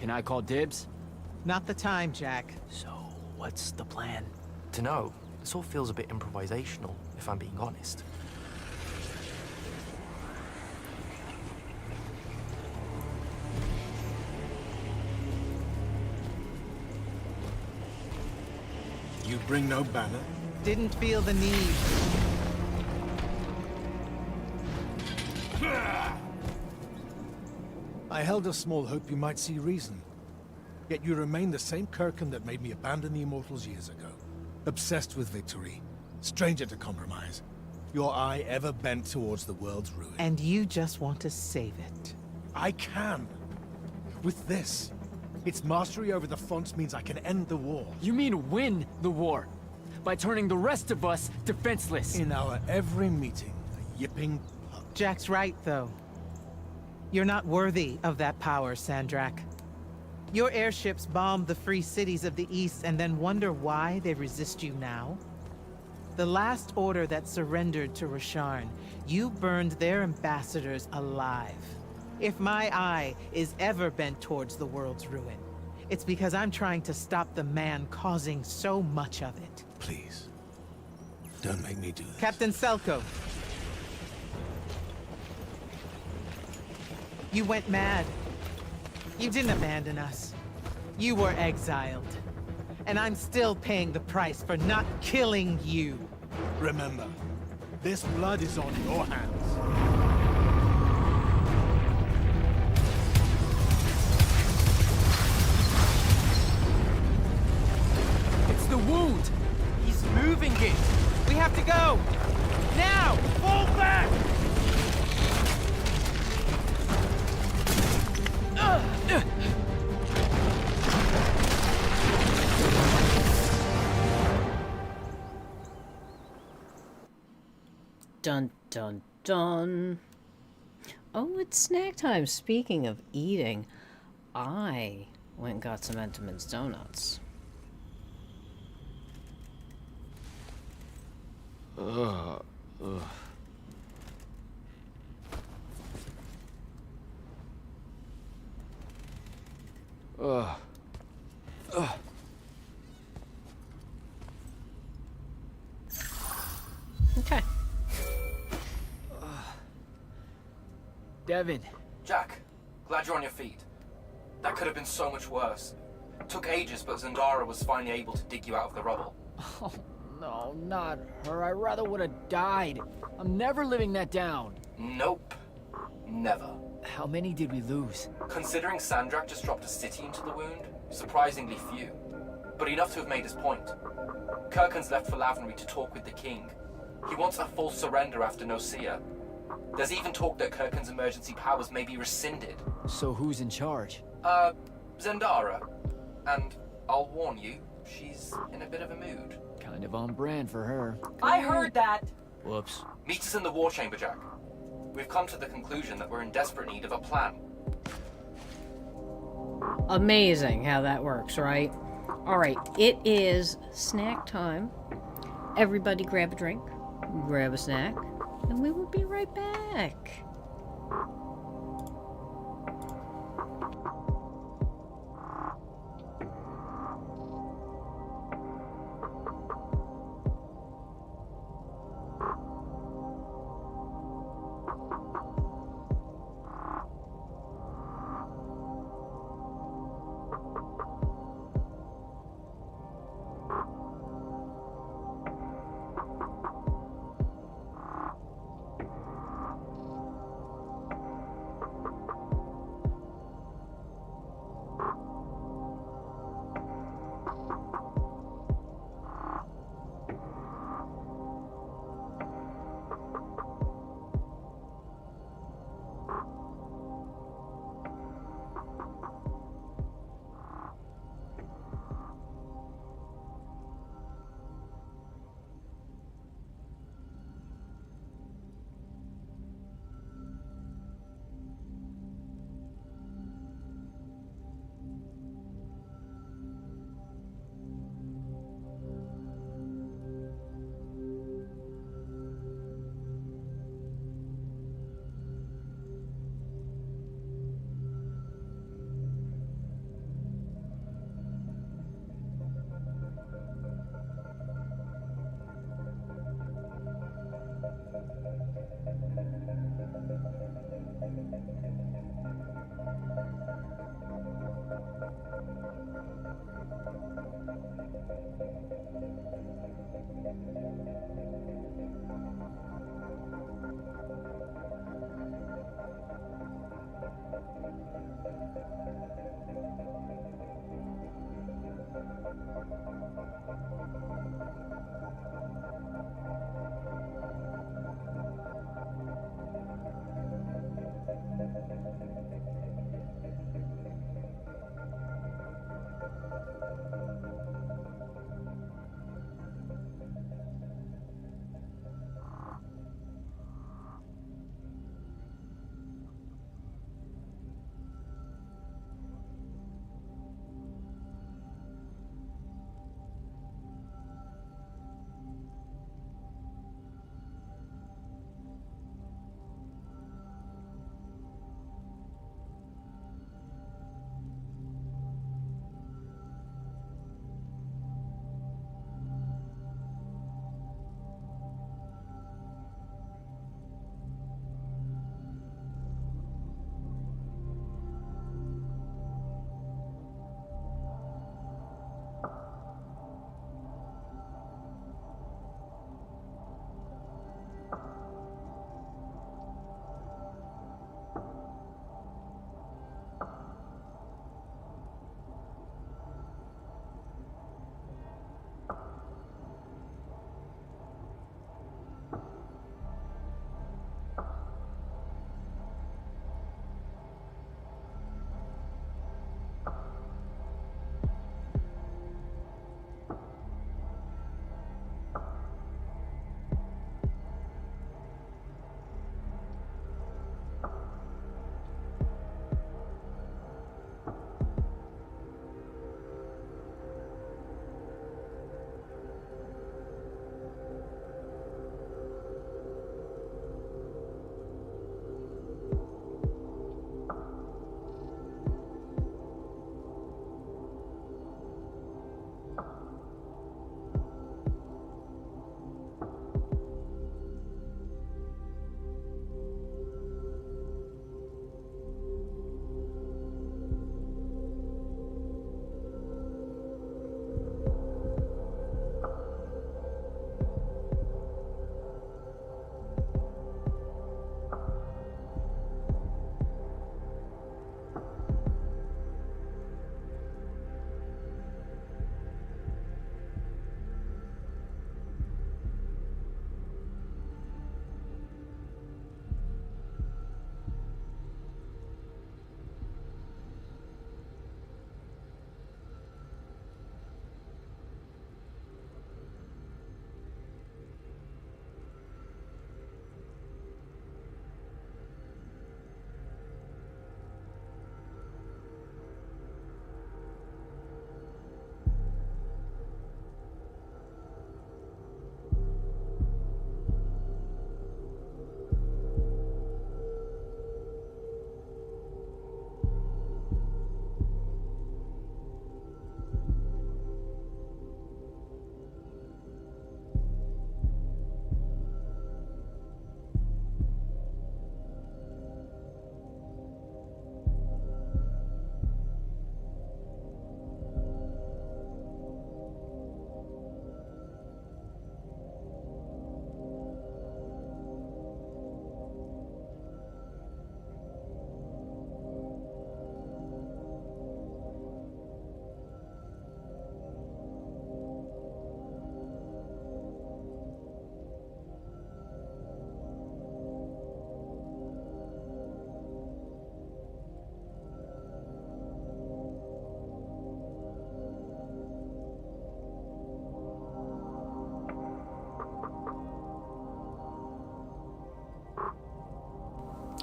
Can I call dibs? Not the time, Jack. So, what's the plan? To know, this all feels a bit improvisational, if I'm being honest. You bring no banner? Didn't feel the need. I held a small hope you might see reason. Yet you remain the same Kirkin that made me abandon the Immortals years ago. Obsessed with victory, stranger to compromise. Your eye ever bent towards the world's ruin. And you just want to save it. I can. With this. Its mastery over the fonts means I can end the war. You mean win the war? By turning the rest of us defenseless? In our every meeting, a yipping pub. Jack's right, though. You're not worthy of that power, Sandrak. Your airships bombed the free cities of the East and then wonder why they resist you now? The last order that surrendered to Rasharn, you burned their ambassadors alive. If my eye is ever bent towards the world's ruin, it's because I'm trying to stop the man causing so much of it. Please. Don't make me do this. Captain Selko. You went mad. You didn't abandon us. You were exiled. And I'm still paying the price for not killing you. Remember, this blood is on your hands. It's the wound! He's moving it! We have to go! Now! Fall back! Dun dun dun. Oh, it's snack time. Speaking of eating, I went and got some Entenmann's donuts. Okay. Devin. Jack, glad you're on your feet. That could have been so much worse. Took ages, but Zendara was finally able to dig you out of the rubble. Oh, no, not her. I rather would have died. I'm never living that down. Nope. Never. How many did we lose? Considering Sandrak just dropped a city into the wound, surprisingly few. But enough to have made his point. Kirkin's left for Lavenry to talk with the king. He wants a full surrender after Nocia. There's even talk that Kirkin's emergency powers may be rescinded. So who's in charge? Zendara. And I'll warn you, she's in a bit of a mood. Kind of on brand for her. I heard that. Whoops. Meet us in the war chamber, Jack. We've come to the conclusion that we're in desperate need of a plan. Amazing how that works, right? Alright, it is snack time. Everybody grab a drink, grab a snack, and we will be right back.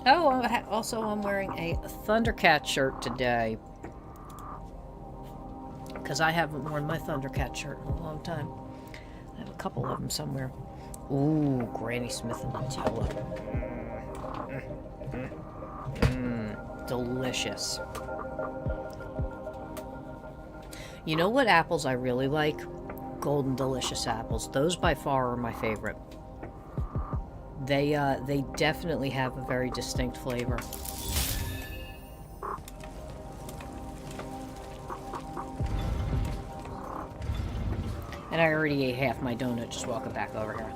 Oh, also I'm wearing a Thundercat shirt today. Because I haven't worn my Thundercat shirt in a long time. I have a couple of them somewhere. Ooh, Granny Smith and Nutella. Delicious. You know what apples I really like? Golden Delicious apples. Those by far are my favorite. They definitely have a very distinct flavor. And I already ate half my donut just walking back over here.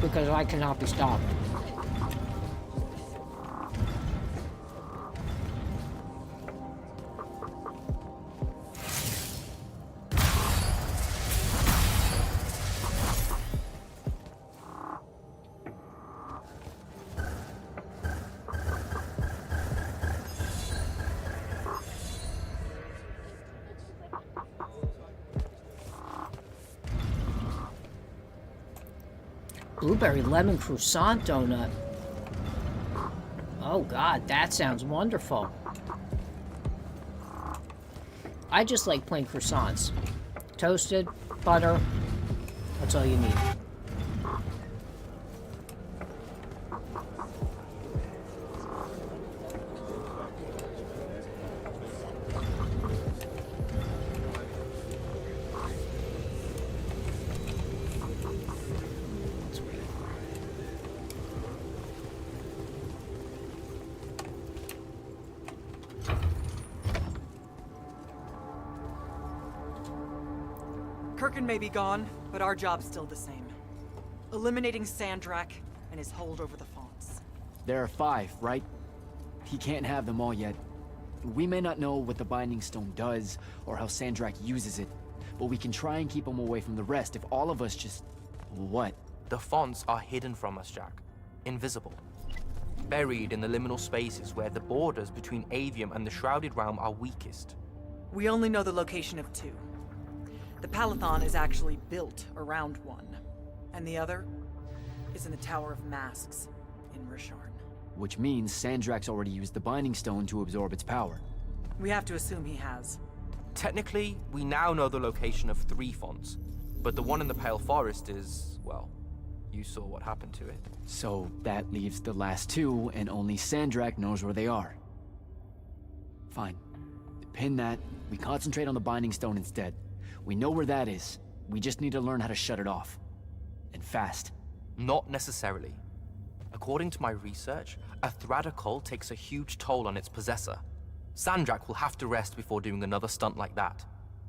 Because I cannot be stopped. Blueberry lemon croissant donut. Oh god, that sounds wonderful. I just like plain croissants. Toasted, butter, that's all you need. Kirkin may be gone, but our job's still the same. Eliminating Sandrak and his hold over the fonts. There are 5, right? He can't have them all yet. We may not know what the Binding Stone does, or how Sandrak uses it, but we can try and keep him away from the rest if all of us just... What? The fonts are hidden from us, Jack. Invisible. Buried in the liminal spaces where the borders between Aveum and the Shrouded Realm are weakest. We only know the location of 2. The Palathon is actually built around one, and the other is in the Tower of Masks in Risharn. Which means Sandrak's already used the Binding Stone to absorb its power. We have to assume he has. Technically, we now know the location of 3 fonts, but the one in the Pale Forest is, well, you saw what happened to it. So that leaves the last 2, and only Sandrak knows where they are. Fine. Pin that. We concentrate on the Binding Stone instead. We know where that is. We just need to learn how to shut it off. And fast. Not necessarily. According to my research, a Thradda cult takes a huge toll on its possessor. Sandrak will have to rest before doing another stunt like that.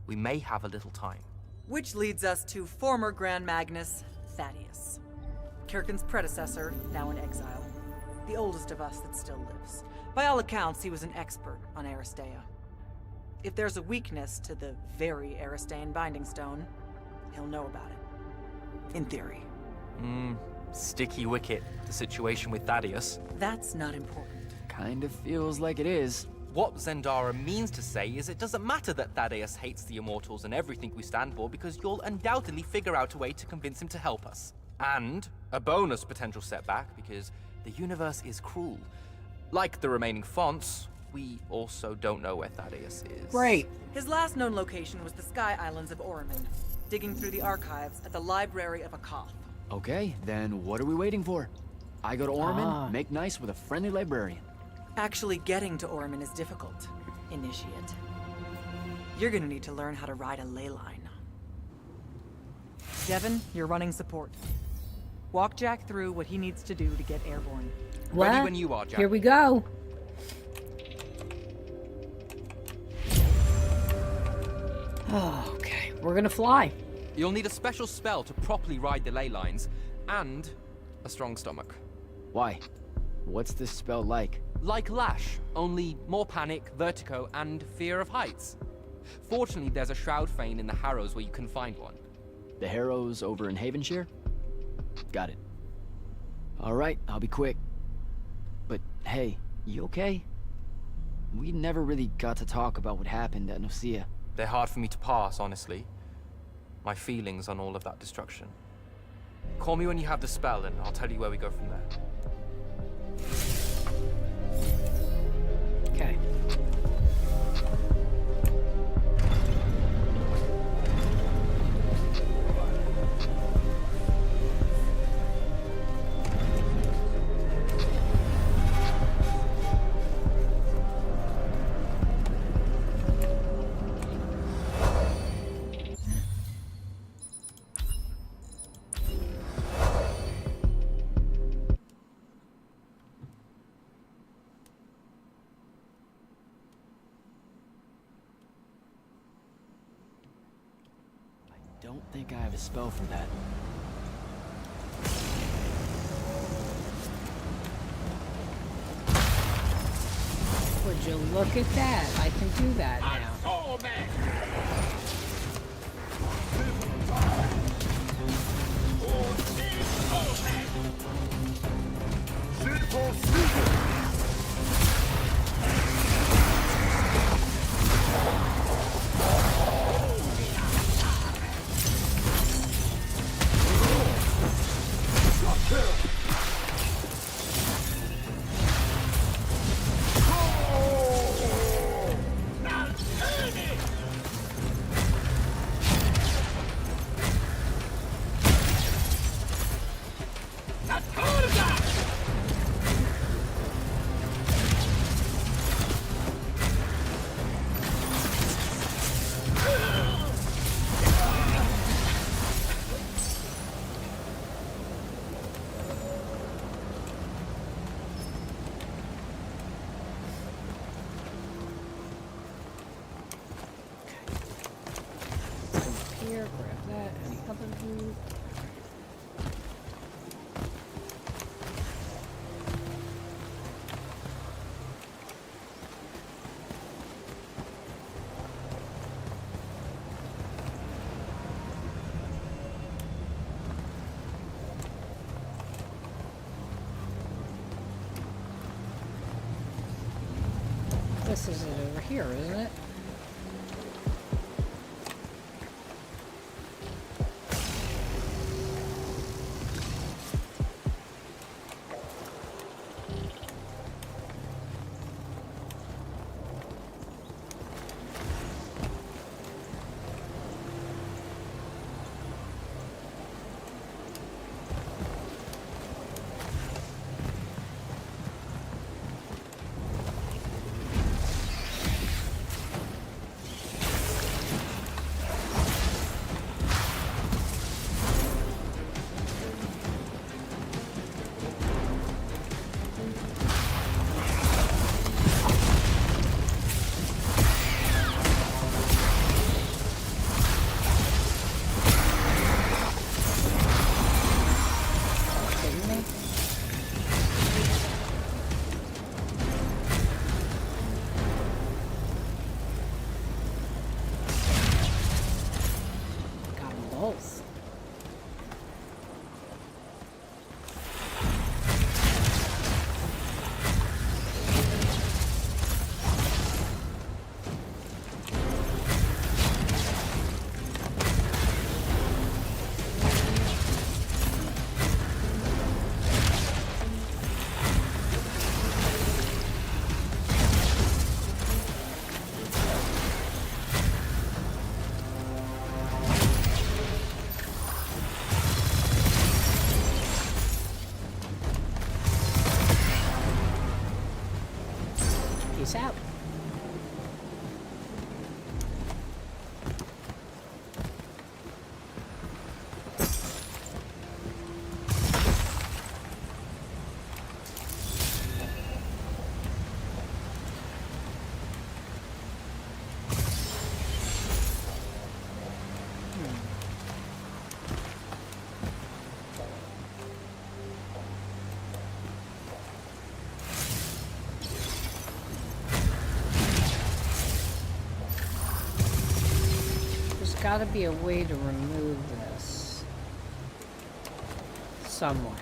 We may have a little time. Which leads us to former Grand Magnus, Thaddeus. Kirkin's predecessor, now in exile. The oldest of us that still lives. By all accounts, he was an expert on Aristea. If there's a weakness to the very Aristean Binding Stone, he'll know about it. In theory. Sticky wicket, the situation with Thaddeus. That's not important. Kind of feels like it is. What Zendara means to say is it doesn't matter that Thaddeus hates the Immortals and everything we stand for, because you'll undoubtedly figure out a way to convince him to help us. And a bonus potential setback, because the universe is cruel. Like the remaining fonts, we also don't know where Thaddeus is. Great. His last known location was the Sky Islands of Oramin, digging through the archives at the Library of Akoth. Okay, then what are we waiting for? I go to Orman, make nice with a friendly librarian. Actually getting to Oramin is difficult, Initiate. You're gonna need to learn how to ride a ley line. Devin, you're running support. Walk Jack through what he needs to do to get airborne. Ready when you are, Jack. Here we go. Okay, we're gonna fly. You'll need a special spell to properly ride the ley lines, and a strong stomach. Why? What's this spell like? Like Lash, only more panic, vertigo, and fear of heights. Fortunately, there's a Shroud Fane in the Harrows where you can find one. The Harrows over in Havenshire? Got it. Alright, I'll be quick. But hey, you okay? We never really got to talk about what happened at Nicaea. They're hard for me to pass, honestly. My feelings on all of that destruction. Call me when you have the spell, and I'll tell you where we go from there. Okay. think I have a spell for that. Would you look at that? I can do that now. Here, grab that. Any other loot? This is it over here, isn't it? Both. Peace out. Gotta be a way to remove this somewhere.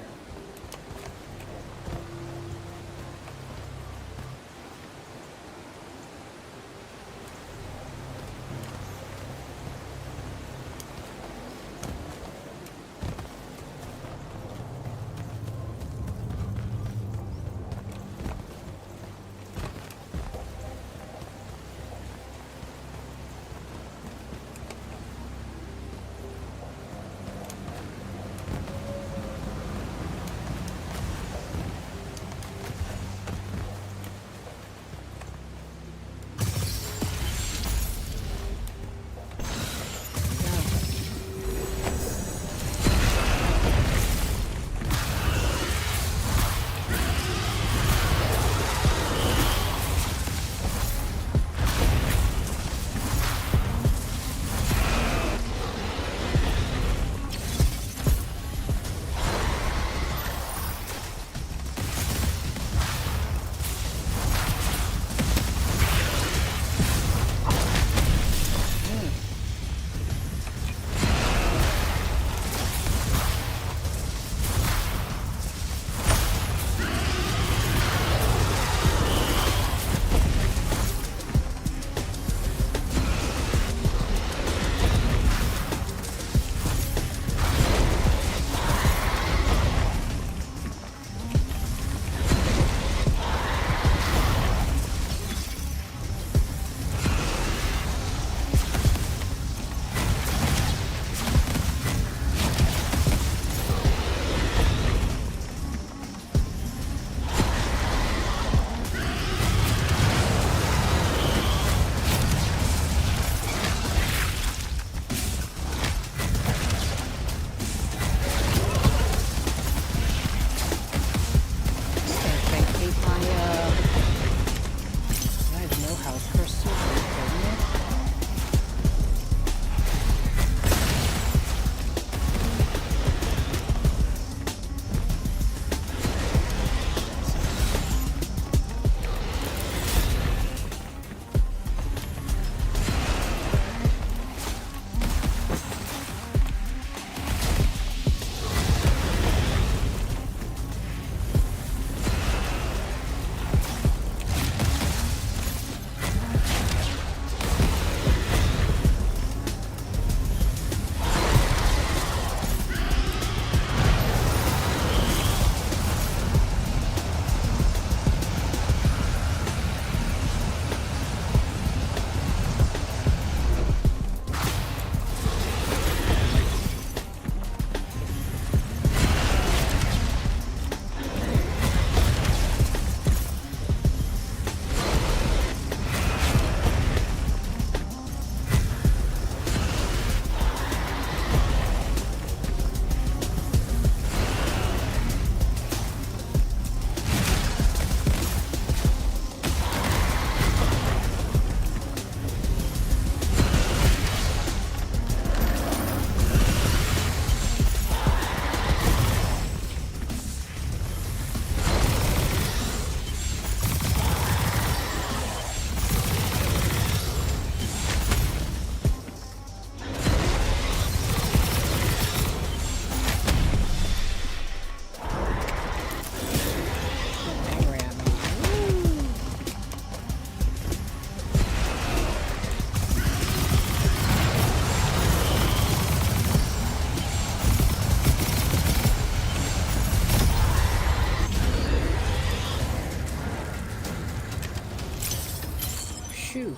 Phew.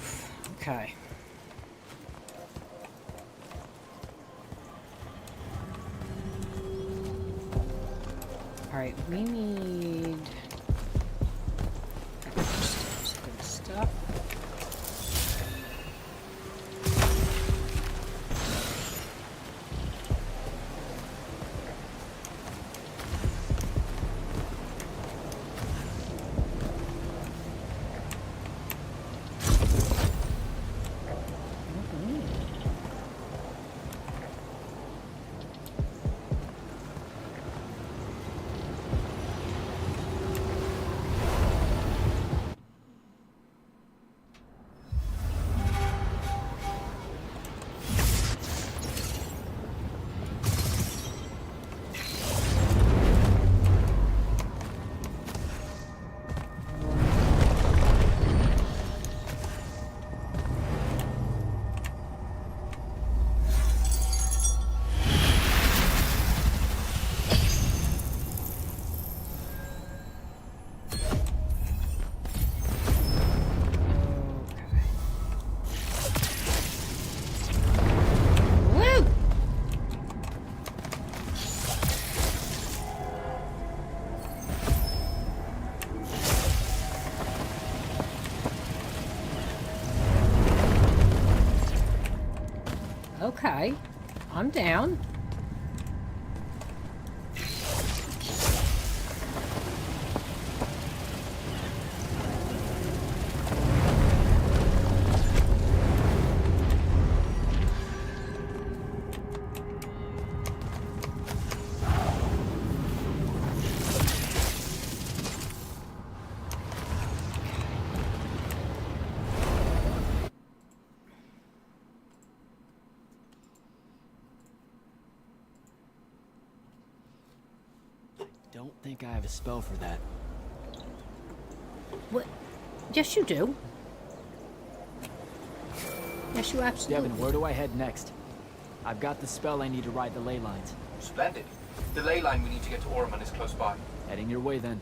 Okay. Alright, we need... Good stuff. Okay, I'm down. Don't think I have a spell for that. What? Yes, you do. Yes, you absolutely. Devin, where do I head next? I've got the spell I need to ride the ley lines. Splendid. The ley line we need to get to Oromon is close by. Heading your way then.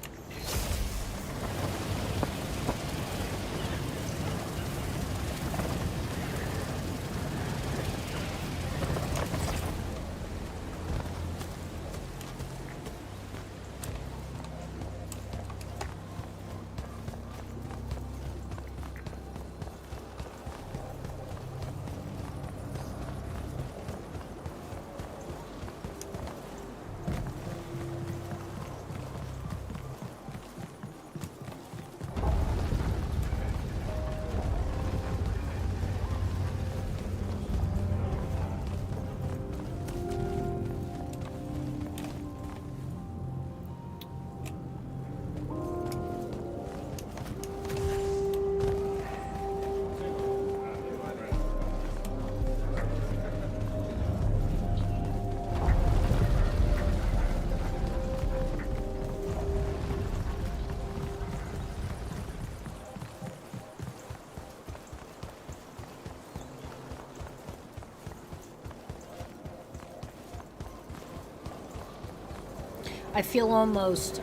I feel almost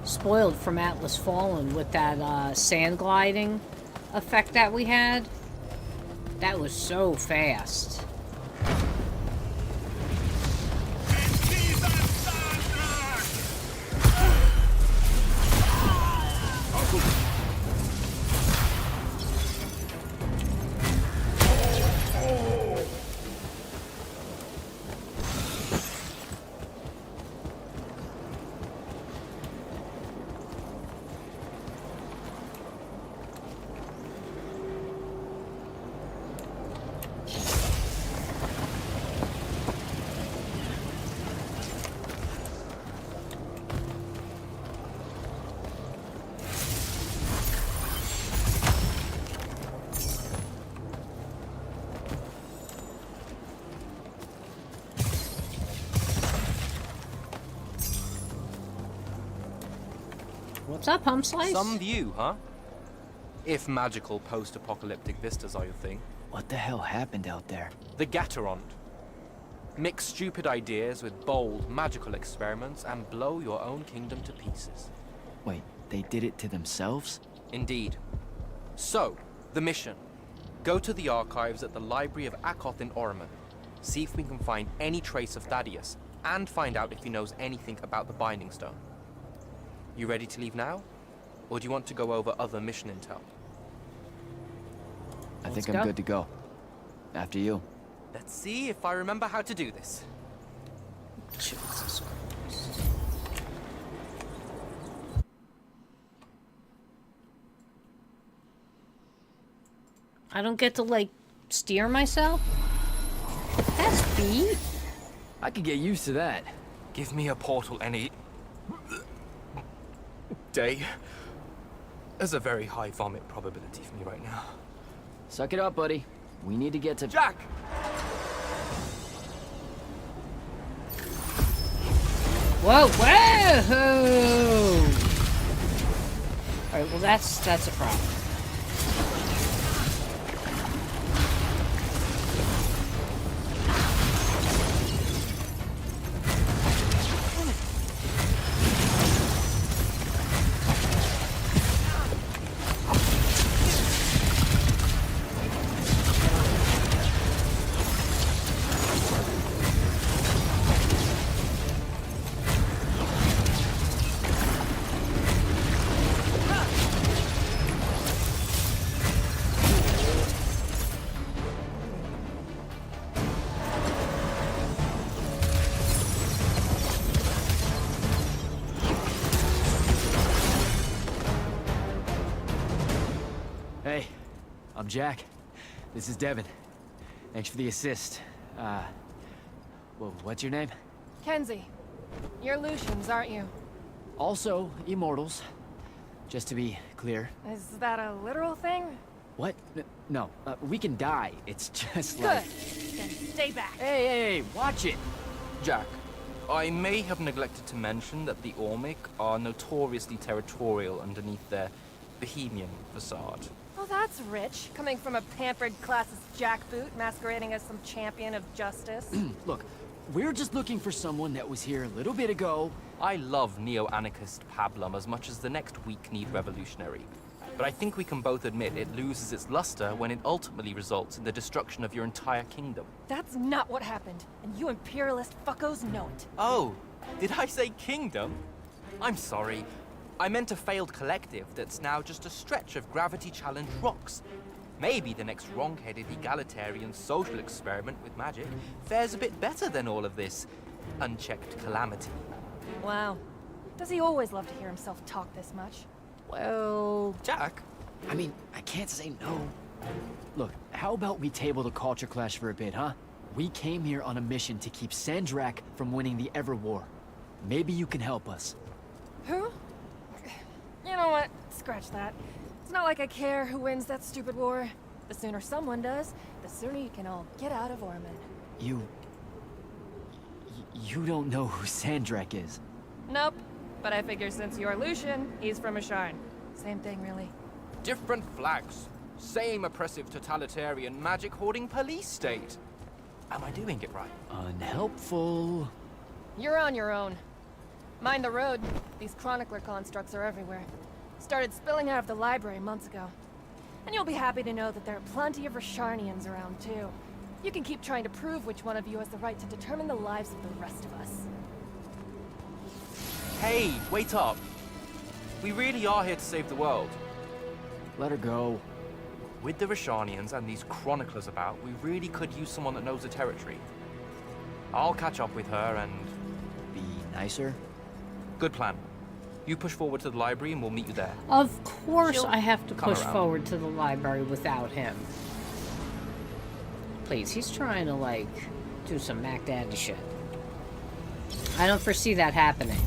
spoiled from Atlas Fallen with that sand gliding effect that we had. That was so fast. What's up, Hum Slice? Some view, huh? If magical post-apocalyptic vistas are your thing. What the hell happened out there? The Gatterond. Mix stupid ideas with bold, magical experiments and blow your own kingdom to pieces. Wait, they did it to themselves? Indeed. So, The mission. Go to the archives at the Library of Akoth in Oromon. See if we can find any trace of Thaddeus, and find out if he knows anything about the Binding Stone. You ready to leave now? Or do you want to go over other mission intel? I think Let's I'm go. good to go. After you. Let's see if I remember how to do this. Jesus Christ. I don't get to, like, steer myself? That's B. I could get used to that. Give me a portal any day. There's a very high vomit probability for me right now. Suck it up, buddy. We need to get to... Jack! Whoa, whoa! Alright, well that's a problem. Hey, I'm Jack. This is Devin. Thanks for the assist. Well, what's your name? Kenzie, you're Lucians, aren't you? Also, Immortals. Just to be clear. Is that a literal thing? What? No, we can die. It's just Good. like... Then stay back. Hey, watch it! Jack, I may have neglected to mention that the Ormic are notoriously territorial underneath their Bohemian facade. Oh, that's rich. Coming from a pampered classist jackboot masquerading as some champion of justice. Look, we're just looking for someone that was here a little bit ago. I love neo-anarchist pablum as much as the next weak-kneed revolutionary. But I think we can both admit it loses its luster when it ultimately results in the destruction of your entire kingdom. That's not what happened, and you imperialist fuckos know it. Oh, did I say kingdom? I'm sorry. I meant a failed collective that's now just a stretch of gravity-challenged rocks. Maybe the next wrong-headed egalitarian social experiment with magic fares a bit better than all of this unchecked calamity. Wow. Does he always love to hear himself talk this much? Well, Jack, I mean, I can't say no. Look, how about we table the culture clash for a bit, huh? We came here on a mission to keep Sandrak from winning the Ever War. Maybe you can help us. Who? You know what? Scratch that. It's not like I care who wins that stupid war. The sooner someone does, the sooner you can all get out of Oromon. You don't know who Sandrak is. Nope. But I figure since you're Lucian, he's from Asharn. Same thing, really. different flags, same oppressive totalitarian magic-hoarding police state. Am I doing it right? Unhelpful. You're on your own. Mind the road. These chronicler constructs are everywhere. Started spilling out of the library months ago. And you'll be happy to know that there are plenty of Rasharnians around, too. You can keep trying to prove which one of you has the right to determine the lives of the rest of us. Hey, wait up. We really are here to save the world. Let her go. With the Rasharnians and these chroniclers about, we really could use someone that knows the territory. I'll catch up with her and... Be nicer. Good plan. You push forward to the library and we'll meet you there. Of course She'll I have to come push around. forward to the library without him. Please, he's trying to, like, do some Mac Daddy shit. I don't foresee that happening.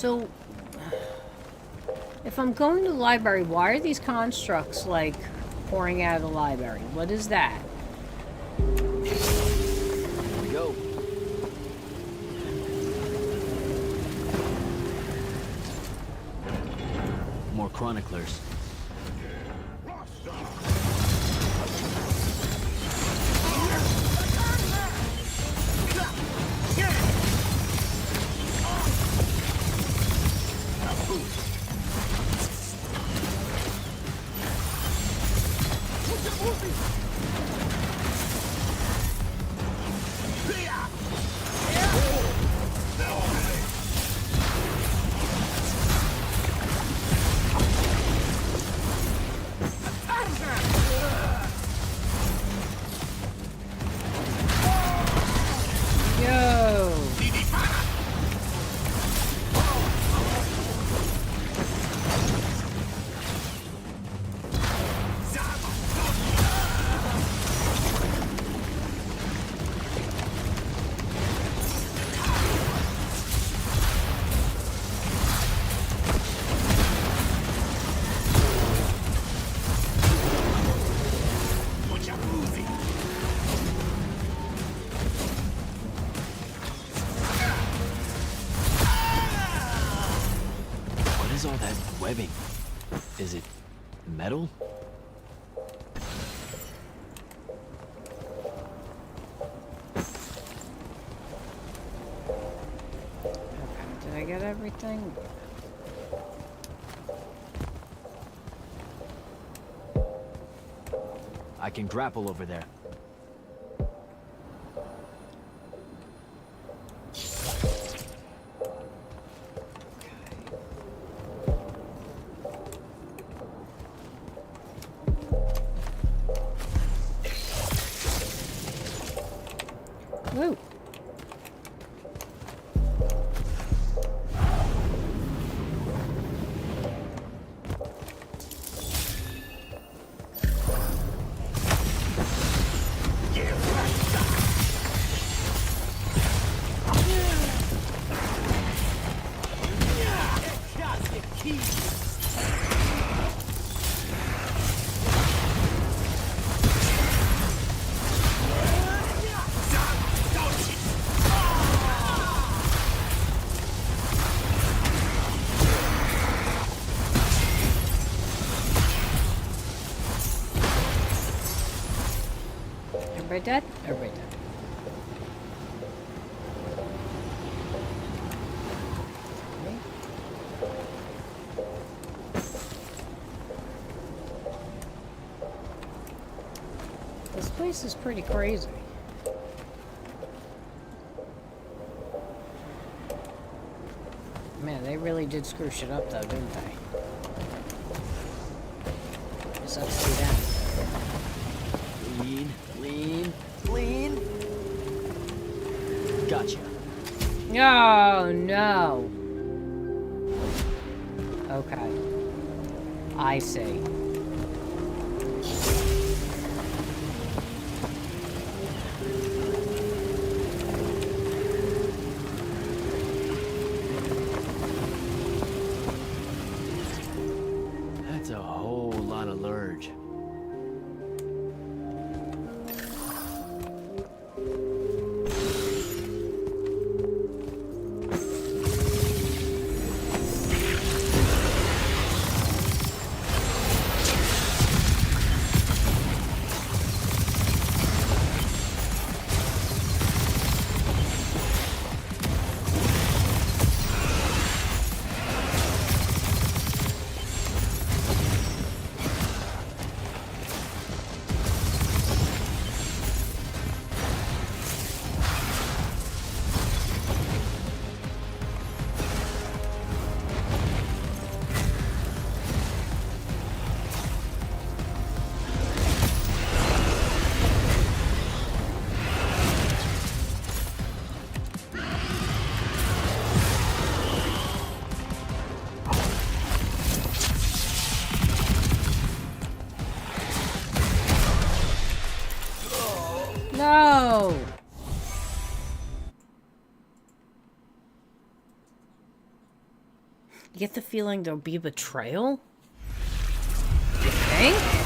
So, if I'm going to the library, why are these constructs, like, pouring out of the library? What is that? Here we go. More chroniclers. All that webbing. Is it metal? Okay, did I get everything? I can grapple over there. Woo! Everybody dead? Everybody dead. Okay. This place is pretty crazy. Man, they really did screw shit up though, didn't they? Guess I'll see that. Lean, lean, lean. Gotcha. Oh, no. Okay. I see. That's a whole lot of lurge. You get the feeling there'll be betrayal? You think?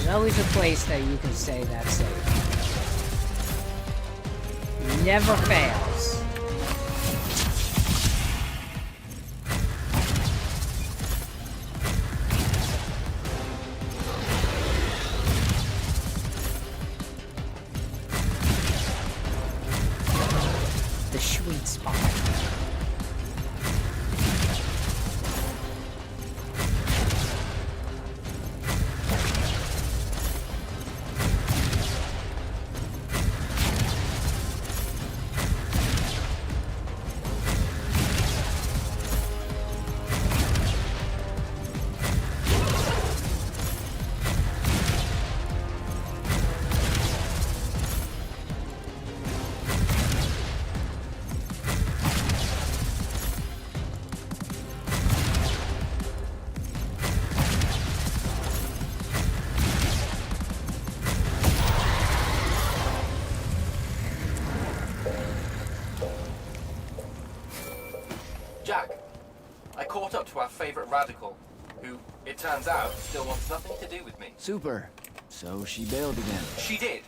There's always a place that you can say that's safe. Never fails. The sweet spot. Jack, I caught up to our favorite radical, who, it turns out, still wants nothing to do with me. Super. So she bailed again. She did.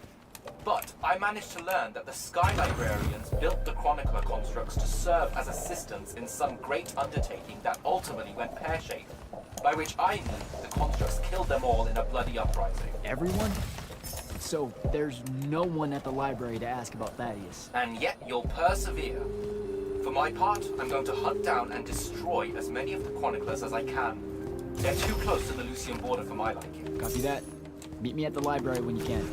But I managed to learn that the Sky Librarians built the Chronicler constructs to serve as assistants in some great undertaking that ultimately went pear-shaped, by which I mean the constructs killed them all in a bloody uprising. Everyone? So there's no one at the library to ask about Thaddeus. And yet you'll persevere. For my part, I'm going to hunt down and destroy as many of the Chroniclers as I can. They're too close to the Lucian border for my liking. Copy that. Meet me at the library when you can.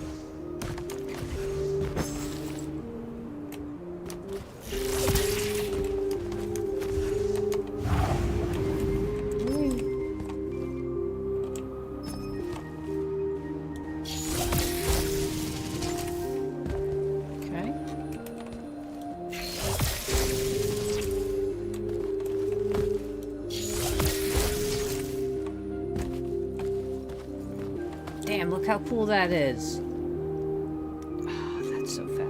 Damn, look how cool that is. Oh, that's so fat.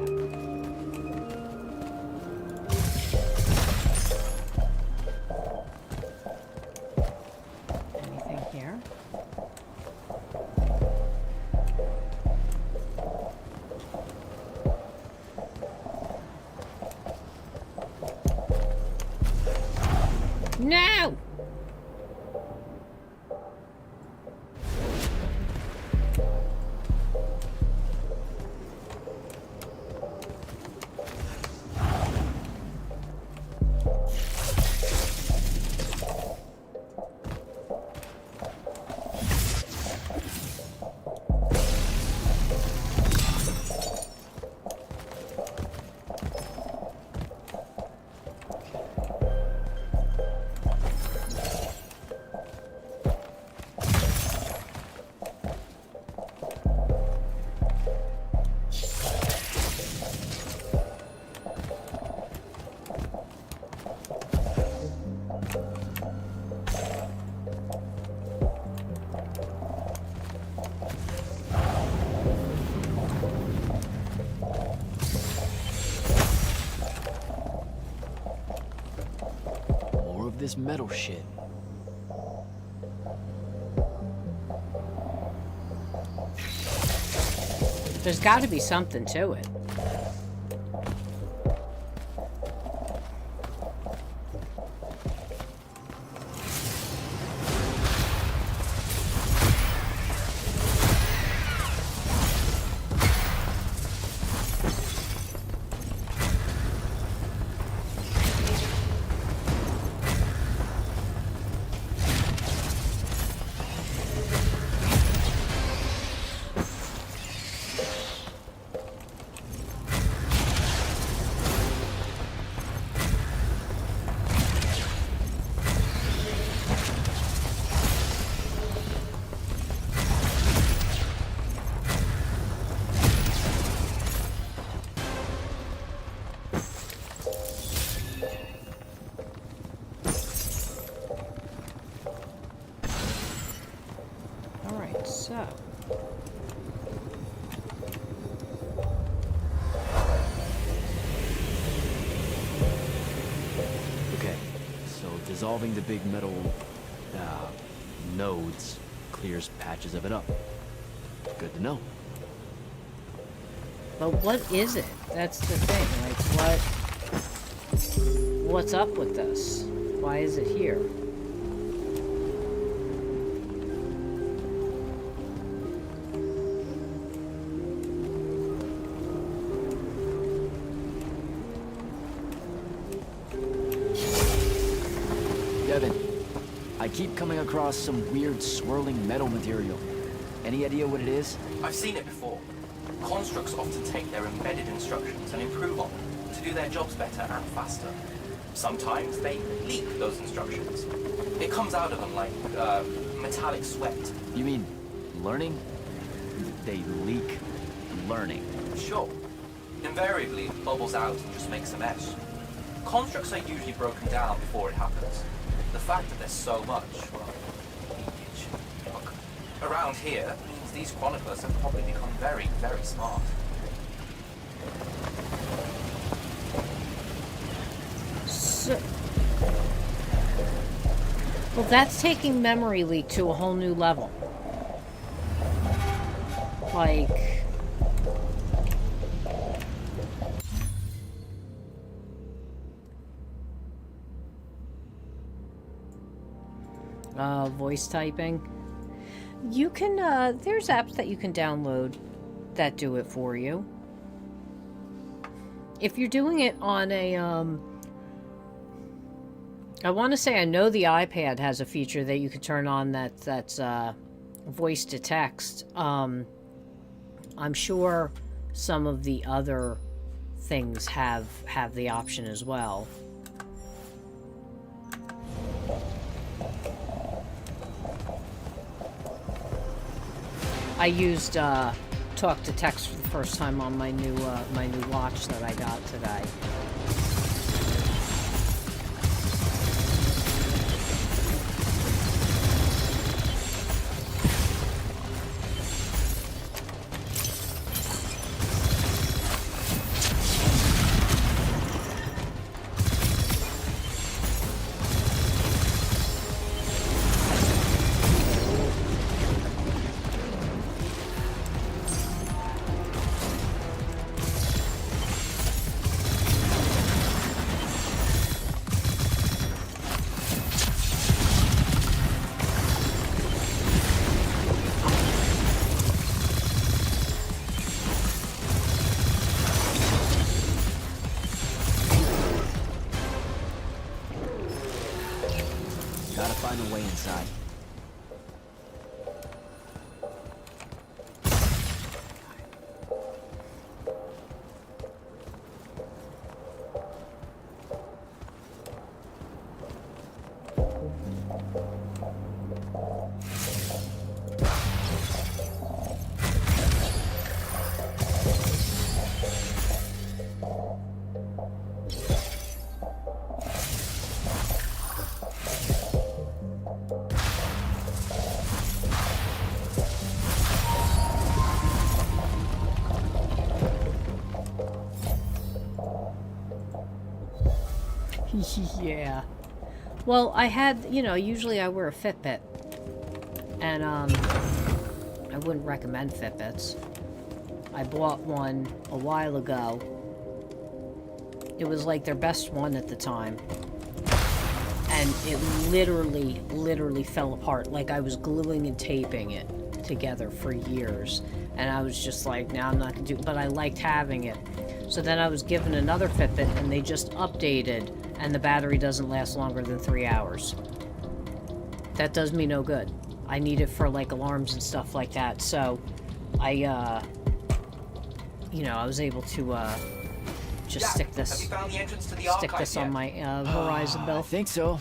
Anything here? No! This metal shit. There's got to be something to it. So. Okay, so dissolving the big metal nodes clears patches of it up. Good to know. But what is it? That's the thing. Like, what's up with this? Why is it here? Devin, I keep coming across some weird swirling metal material. Any idea what it is? I've seen it before. Constructs often take their embedded instructions and improve on them to do their jobs better and faster. Sometimes they leak those instructions. It comes out of them like metallic sweat. You mean learning? They leak learning. Sure. Invariably, it bubbles out and just makes a mess. Constructs are usually broken down before it happens. The fact that there's so much, well, leakage, look, around here means these chroniclers have probably become very, very smart. So, well, that's taking memory leak to a whole new level. Like, voice typing. You can, there's apps that you can download that do it for you. If you're doing it on a, I want to say I know the iPad has a feature that you can turn on that's voice to text. I'm sure some of the other things have the option as well. I used talk to text for the first time on my new watch that I got today. Gotta find a way inside. Yeah. Well, I had, you know, usually I wear a Fitbit. And, I wouldn't recommend Fitbits. I bought one a while ago. It was like their best one at the time. And it literally fell apart. Like I was gluing and taping it together for years. And I was just like, nah, I'm not gonna do it. But I liked having it. So then I was given another Fitbit and they just updated and the battery doesn't last longer than 3 hours. That does me no good. I need it for like alarms and stuff like that. So I, you know, I was able to just stick this, have you found the entrance to the stick archive this yet? on my Horizon I belt. think so.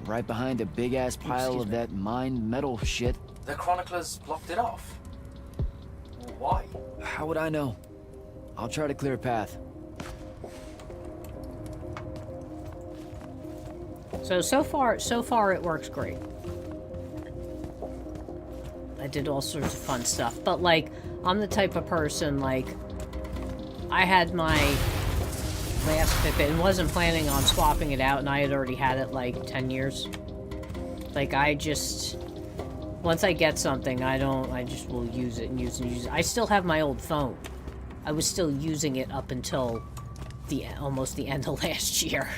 Right behind a big-ass pile of that mined metal shit. The chroniclers blocked it off. Why? How would I know? I'll try to clear a path. So far it works great. I did all sorts of fun stuff, but like, I'm the type of person, like, I had my last Fitbit and wasn't planning on swapping it out, and I had already had it like 10 years. Like, I just, Once I get something, I just will use it and use it and use it. I still have my old phone. I was still using it up until almost the end of last year.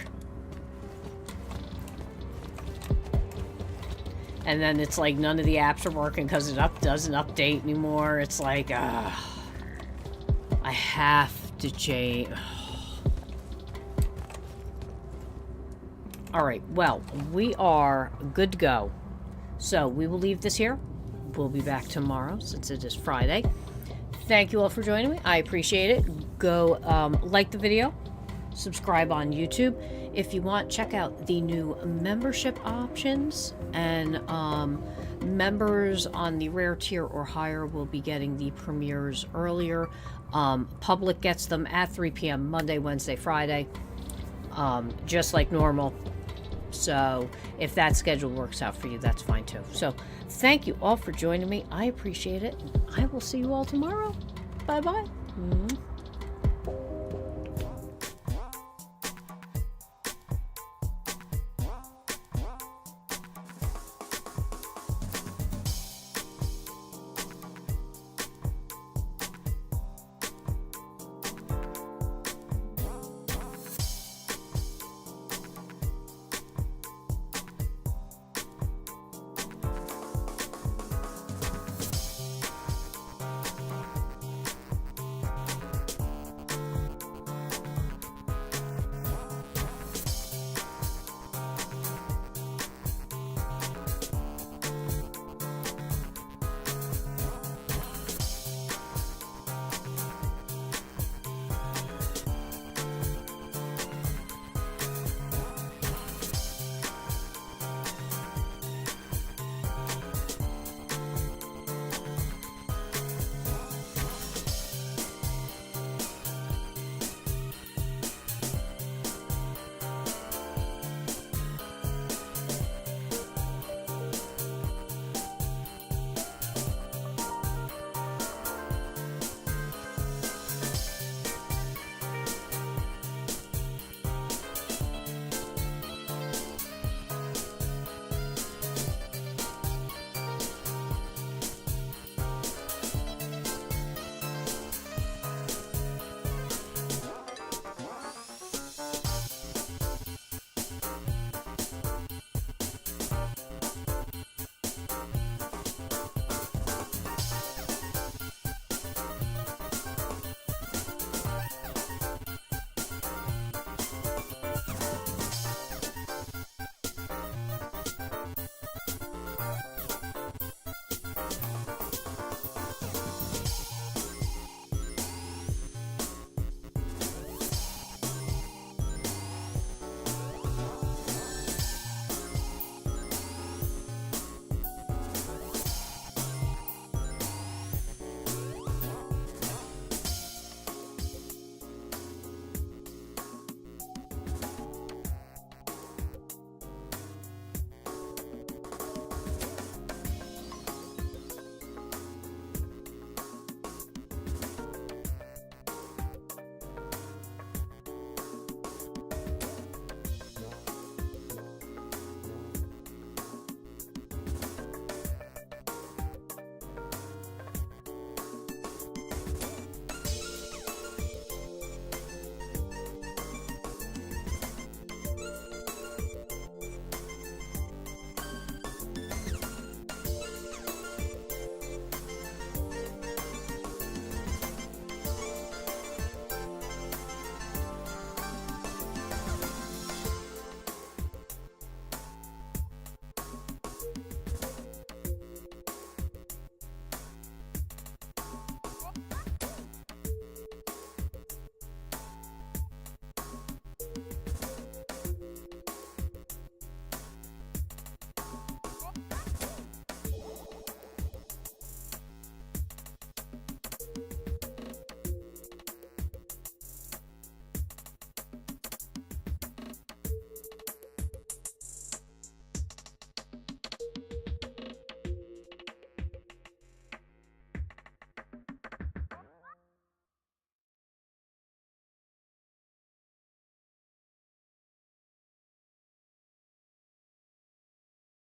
And then it's like none of the apps are working because it doesn't update anymore. It's like, I have to change. Alright, well, we are good to go. So, we will leave this here. We'll be back tomorrow since it is Friday. Thank you all for joining me. I appreciate it. Go like the video. Subscribe on YouTube. If you want, check out the new membership options. And members on the rare tier or higher will be getting the premieres earlier. Public gets them at 3 p.m. Monday, Wednesday, Friday. Just like normal. So if that schedule works out for you, that's fine too. So thank you all for joining me. I appreciate it. I will see you all tomorrow. Bye-bye.